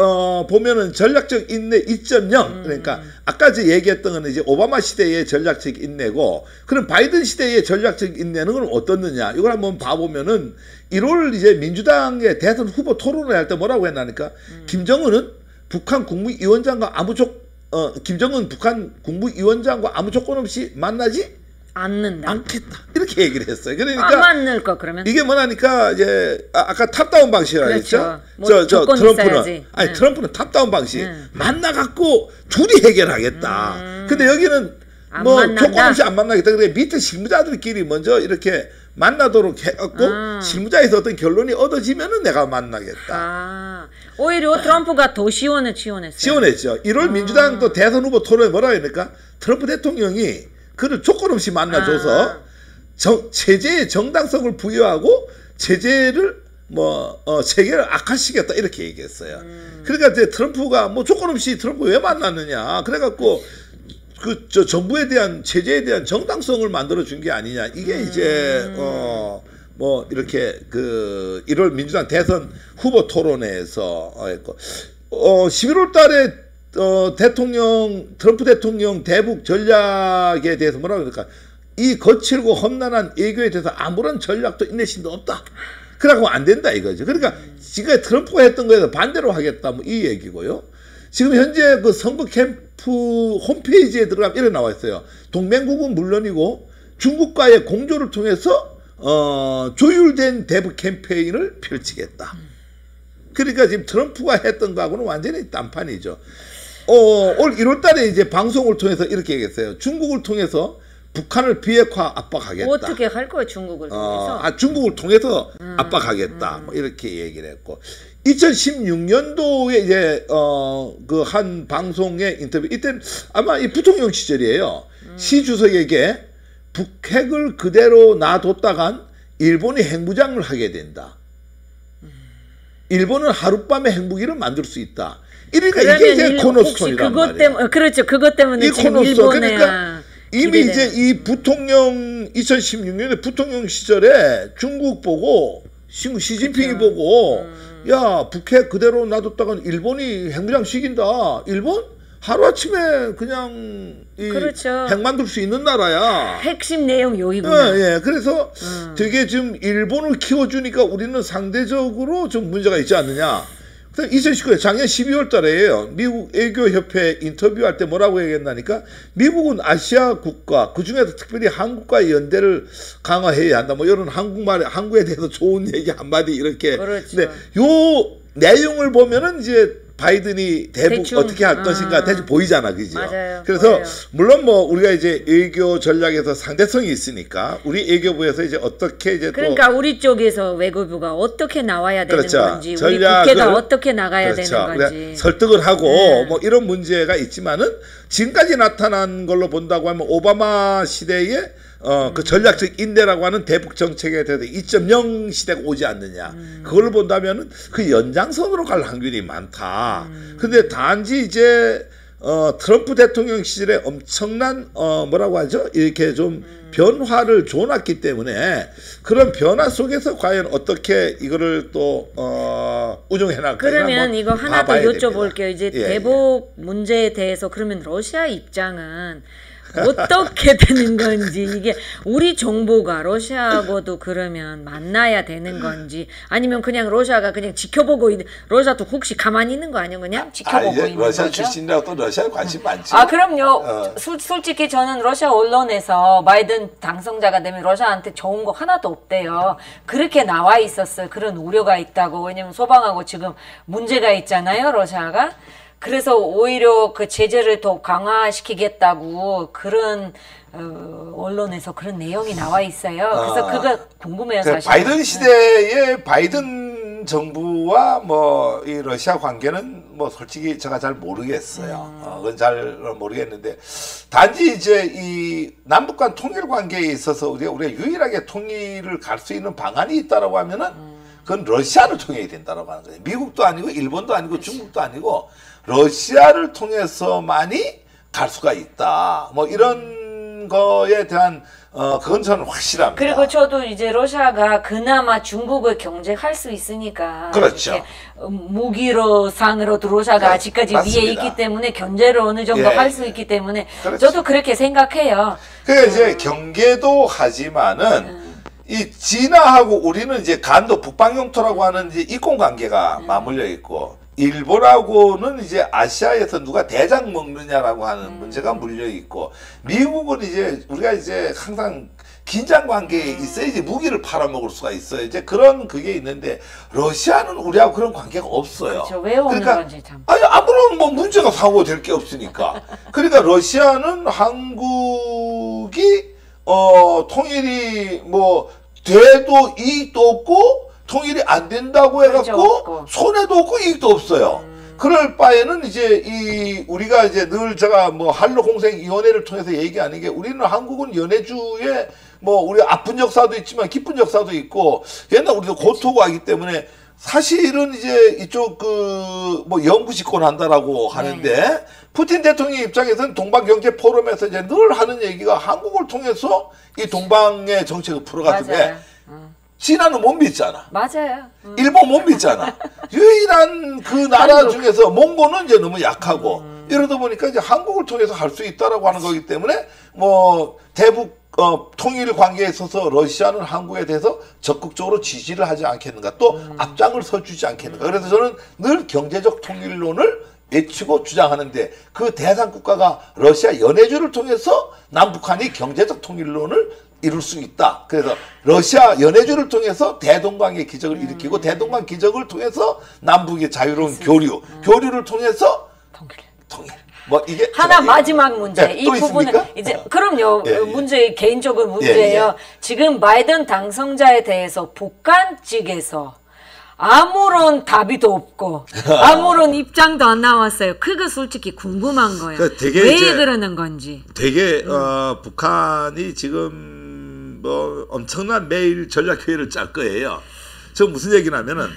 보면은 전략적 인내 2.0 그러니까 아까 제 얘기했던 거는 이제 오바마 시대의 전략적 인내고 그럼 바이든 시대의 전략적 인내는 어떻느냐 이걸 한번 봐보면은 1월 이제 민주당의 대선 후보 토론을 할 때 뭐라고 했나니까 김정은 북한 국무위원장과 김정은 북한 국무위원장과 아무 조건 없이 만나지 않겠다 이렇게 얘기를 했어요. 그러니까 안 만날 거 그러면 이게 뭐냐니까 이제 아까 탑다운 방식이라고 그렇죠. 했죠. 뭐 트럼프는 트럼프는 탑다운 방식 만나갖고 둘이 해결하겠다. 근데 여기는 뭐 조건 없이 안 만나겠다. 그래 밑에 실무자들끼리 먼저 이렇게 만나도록 해갖고 실무자에서 어떤 결론이 얻어지면은 내가 만나겠다. 오히려 트럼프가 더 지원했어요. 지원했죠. 1월 민주당 또 대선 후보 토론에 뭐라고 했니까 트럼프 대통령이 그를 조건 없이 만나줘서 체제의 정당성을 부여하고 체제를 체계를 악화시켰다 이렇게 얘기했어요. 그러니까 이제 트럼프가 뭐 조건 없이 트럼프 왜 만났느냐 그래갖고 정부에 대한 체제에 대한 정당성을 만들어 준 게 아니냐 이게 이제 뭐 이렇게 1월 민주당 대선 후보 토론회에서 했고 11월 달에 트럼프 대통령 대북 전략에 대해서 뭐라고 그럴까 이 거칠고 험난한 외교에 대해서 아무런 전략도 인내심도 없다. 그러고 안 된다 이거죠. 그러니까 지금 트럼프가 했던 거에서 반대로 하겠다 뭐 이 얘기고요. 지금 현재 그 선거 캠프 홈페이지에 들어가면 이렇게 나와 있어요. 동맹국은 물론이고 중국과의 공조를 통해서 조율된 대북 캠페인을 펼치겠다. 그러니까 지금 트럼프가 했던 거하고는 완전히 딴판이죠. 올 1월 달에 이제 방송을 통해서 이렇게 얘기했어요. 중국을 통해서 북한을 비핵화 압박하겠다. 어떻게 할 거예요, 중국을 통해서? 중국을 통해서 압박하겠다. 뭐 이렇게 얘기를 했고. 2016년도에 이제 그 한 방송의 인터뷰 이때 아마 이 부통령 시절이에요. 시 주석에게 북핵을 그대로 놔뒀다간 일본이 핵무장을 하게 된다. 일본은 하룻밤에 핵무기를 만들 수 있다. 그러니까 이게 이제 코너스톤이란 말이에요. 그렇죠. 그것 때문에 이 코너스톤. 그러니까 이미 이제 이 부통령 2016년에 부통령 시절에 중국 보고 시진핑이 보고 야 북핵 그대로 놔뒀다간 일본이 핵무장 시킨다. 일본 하루아침에 그냥 핵 만들 수 있는 나라야. 핵심 내용 여기구나. 예. 그래서 되게 지금 일본을 키워주니까 우리는 상대적으로 좀 문제가 있지 않느냐. 2019년 작년 12월 달에요. 미국 외교협회 인터뷰할 때 뭐라고 얘기했나니까 미국은 아시아 국가 그중에서 특별히 한국과의 연대를 강화해야 한다. 뭐 이런 한국에 대해서 좋은 얘기 한마디 이렇게. 그렇죠. 근데 요 내용을 보면은 이제 바이든이 대북 어떻게 할 것인가 대충 보이잖아, 그죠? 맞아요. 그래서 보여요. 물론 뭐 우리가 이제 외교 전략에서 상대성이 있으니까 우리 외교부에서 이제 어떻게 이제 그러니까 우리 쪽에서 외교부가 어떻게 나와야 되는 그렇죠. 건지 우리 국회가 어떻게 나가야 되는 건지 설득을 하고 뭐 이런 문제가 있지만은 지금까지 나타난 걸로 본다고 하면 오바마 시대에 그 전략적 인내라고 하는 대북 정책에 대해서 2.0 시대가 오지 않느냐. 그걸 본다면은 그 연장선으로 갈 확률이 많다. 근데 단지 이제 트럼프 대통령 시절에 엄청난 뭐라고 하죠? 이렇게 좀 변화를 줘놨기 때문에 그런 변화 속에서 과연 어떻게 이거를 또 운영해 나갈까? 그러면 이거 하나 더 여쭤볼게요. 이제 대북 문제에 대해서 그러면 러시아 입장은 어떻게 되는 건지 이게 우리 정보가 러시아하고도 그러면 만나야 되는 건지 아니면 그냥 러시아가 그냥 지켜보고 있는 러시아도 혹시 가만히 있는 거 아니에요? 그냥 지켜보고 있는 러시아 거죠? 출신이라고 또 러시아에 관심 많죠. 아 그럼요. 솔직히 저는 러시아 언론에서 바이든 당선자가 되면 러시아한테 좋은 거 하나도 없대요. 그렇게 나와 있었어요. 그런 우려가 있다고. 왜냐면 소방하고 지금 문제가 있잖아요, 러시아가. 그래서 오히려 그 제재를 더 강화시키겠다고 그런 언론에서 그런 내용이 나와 있어요. 그래서 그거 궁금해요, 사실. 바이든 시대의 바이든 정부와 뭐 이 러시아 관계는 뭐 솔직히 제가 잘 모르겠어요. 그건 잘 모르겠는데 단지 이제 이 남북 간 통일 관계에 있어서 우리가 유일하게 통일을 갈 수 있는 방안이 있다라고 하면은 그건 러시아를 통해야 된다라고 하는 거예요. 미국도 아니고 일본도 아니고 중국도 아니고 러시아를 통해서만이 갈 수가 있다. 뭐 이런 거에 대한 그건 저는 확실합니다. 그리고 저도 이제 러시아가 그나마 중국을 경쟁할 수 있으니까 그렇죠. 무기로 상으로도 러시아가 아직까지 맞습니다. 위에 있기 때문에 견제를 어느 정도 할 수 있기 때문에 그렇죠. 저도 그렇게 생각해요. 그러니까 이제 경계도 하지만은 이 진화하고 우리는 이제 간도 북방 영토라고 하는 이제 이권 관계가 맞물려 있고 일본하고는 이제 아시아에서 누가 대장 먹느냐라고 하는 문제가 물려 있고 미국은 이제 우리가 이제 항상 긴장 관계에 있어야지 무기를 팔아먹을 수가 있어요. 이제 그런 그게 있는데 러시아는 우리하고 그런 관계가 없어요. 그렇죠. 왜 없는 건지 참. 아니 아무런 뭐 문제가 사고될 게 없으니까. 그러니까 러시아는 한국이 통일이 뭐 돼도 이익도 없고 통일이 안 된다고 해갖고 손해도 없고 이익도 없어요. 그럴 바에는 이제 우리가 이제 늘 제가 뭐 한로공생위원회를 통해서 얘기하는 게 우리는 한국은 연해주에 뭐 우리 아픈 역사도 있지만 기쁜 역사도 있고 옛날 우리도 고토고 하기 때문에 사실은 이제 이쪽 뭐 영구집권 한다라고 하는데 푸틴 대통령 입장에서는 동방경제 포럼에서 이제 늘 하는 얘기가 한국을 통해서 이 동방의 정책을 풀어가지고 진화는 못 믿잖아. 맞아요. 일본 못 믿잖아. 유일한 그 나라 중에서 몽고는 이제 너무 약하고 이러다 보니까 이제 한국을 통해서 할 수 있다라고 하는 거기 때문에 뭐 대북 통일 관계에 있어서 러시아는 한국에 대해서 적극적으로 지지를 하지 않겠는가 또 앞장을 서주지 않겠는가. 그래서 저는 늘 경제적 통일론을 외치고 주장하는데 그 대상 국가가 러시아 연해주를 통해서 남북한이 경제적 통일론을 이룰 수 있다. 그래서 러시아 연해주를 통해서 대동강의 기적을 일으키고 대동강 기적을 통해서 남북의 자유로운 교류를 통해서 통일. 뭐 이게 하나 마지막 문제. 네, 이 부분은 있습니까? 이제 그럼요. 문제 개인적인 문제예요. 예. 지금 바이든 당선자에 대해서 북한 측에서 아무런 답이도 없고 아무런 입장도 안 나왔어요. 그거 솔직히 궁금한 거예요. 그러니까 왜 그러는 건지. 되게 북한이 지금 뭐 엄청난 매일 전략회의를 짤 거예요. 저 무슨 얘기냐면은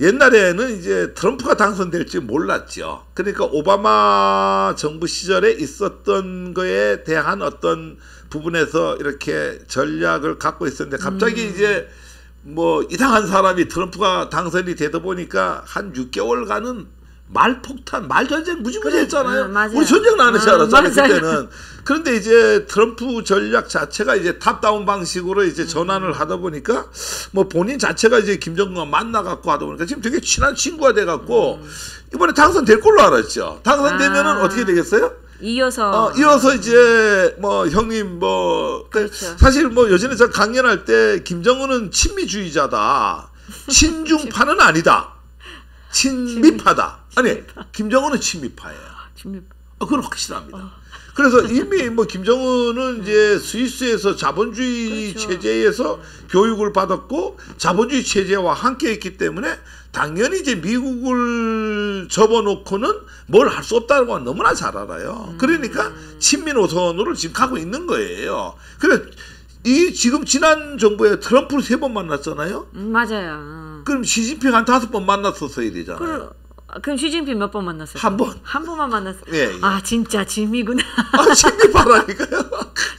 옛날에는 이제 트럼프가 당선될지 몰랐죠. 그러니까 오바마 정부 시절에 있었던 거에 대한 어떤 부분에서 이렇게 전략을 갖고 있었는데 갑자기 이제 뭐 이상한 사람이 트럼프가 당선이 되다 보니까 한 6개월간은 말폭탄, 말전쟁 무지무지 했잖아요. 우리 전쟁 나는 줄 알았잖아요, 그때는. 그런데 이제 트럼프 전략 자체가 이제 탑다운 방식으로 이제 전환을 하다 보니까 뭐 본인 자체가 이제 김정은과 만나갖고 하다 보니까 지금 되게 친한 친구가 돼갖고 이번에 당선될 걸로 알았죠. 당선되면은 어떻게 되겠어요? 이어서 이제 뭐 형님 뭐 그렇죠. 사실 뭐 예전에 제가 강연할 때 김정은은 친미주의자다. 친중파는 아니다. 친미파다. 아니 김정은은 친미파예요. 그건 확실합니다. 그래서 이미 뭐 김정은은 이제 스위스에서 자본주의 그렇죠. 체제에서 교육을 받았고 자본주의 체제와 함께 했기 때문에 당연히 이제 미국을 접어놓고는 뭘 할 수 없다는 건 너무나 잘 알아요. 그러니까 친미 노선으로 지금 가고 있는 거예요. 그래 지금 지난 정부에 트럼프를 3번 만났잖아요. 맞아요. 그럼 시진핑 한 5번 만났었어야 되잖아요. 그럼 시진핑 몇 번 만났어요? 한 번. 한 번만 만났어요. 예. 아 진짜 진미구나. 친미파라니까요.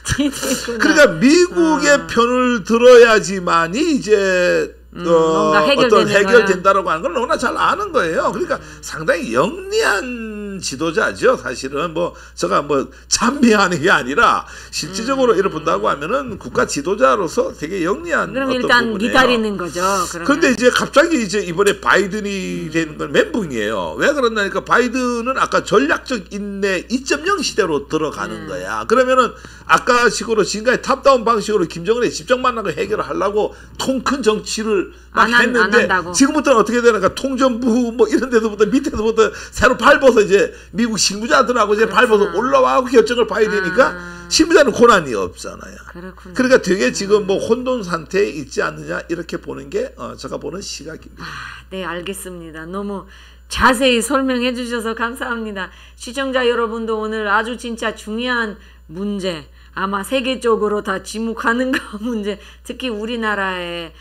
진미구나. 그러니까 미국의 편을 들어야지만이 이제 뭔가 어떤 해결된다라고 하는 걸 너무나 잘 아는 거예요. 그러니까 상당히 영리한 큰 지도자죠. 사실은 뭐 제가 뭐 찬미하는 게 아니라 실질적으로 이를 본다고 하면은 국가 지도자로서 되게 영리한 그럼 어떤 일단 부분이에요. 기다리는 거죠. 그런데 이제 갑자기 이제 이번에 바이든이 되는 건 멘붕이에요. 왜 그러냐니까 바이든은 아까 전략적 인내 2.0 시대로 들어가는 거야. 그러면은 아까 식으로 지금까지 탑다운 방식으로 김정은의 집정 만나고 해결을 하려고 통 큰 정치를 막 했는데 지금부터는 어떻게 되는가 통전부 뭐 이런 데서부터 밑에서부터 새로 밟아서 이제 미국 실무자들하고 이제 밟아서 올라와고 결정을 봐야 되니까 실무자는 고난이 없잖아요. 그렇군요. 그러니까 되게 지금 뭐 혼돈 상태에 있지 않느냐 이렇게 보는 게 제가 보는 시각입니다. 네, 알겠습니다. 너무 자세히 설명해 주셔서 감사합니다. 시청자 여러분도 오늘 아주 진짜 중요한 문제, 아마 세계적으로 다 지목하는 거 문제, 특히 우리나라에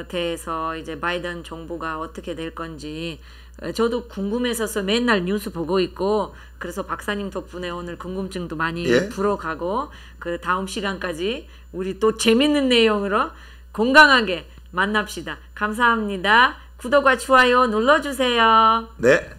대해서 이제 바이든 정부가 어떻게 될 건지 저도 궁금해서 맨날 뉴스 보고 있고, 그래서 박사님 덕분에 오늘 궁금증도 많이 풀어가고, 그 다음 시간까지 우리 또 재밌는 내용으로 건강하게 만납시다. 감사합니다. 구독과 좋아요 눌러주세요. 네.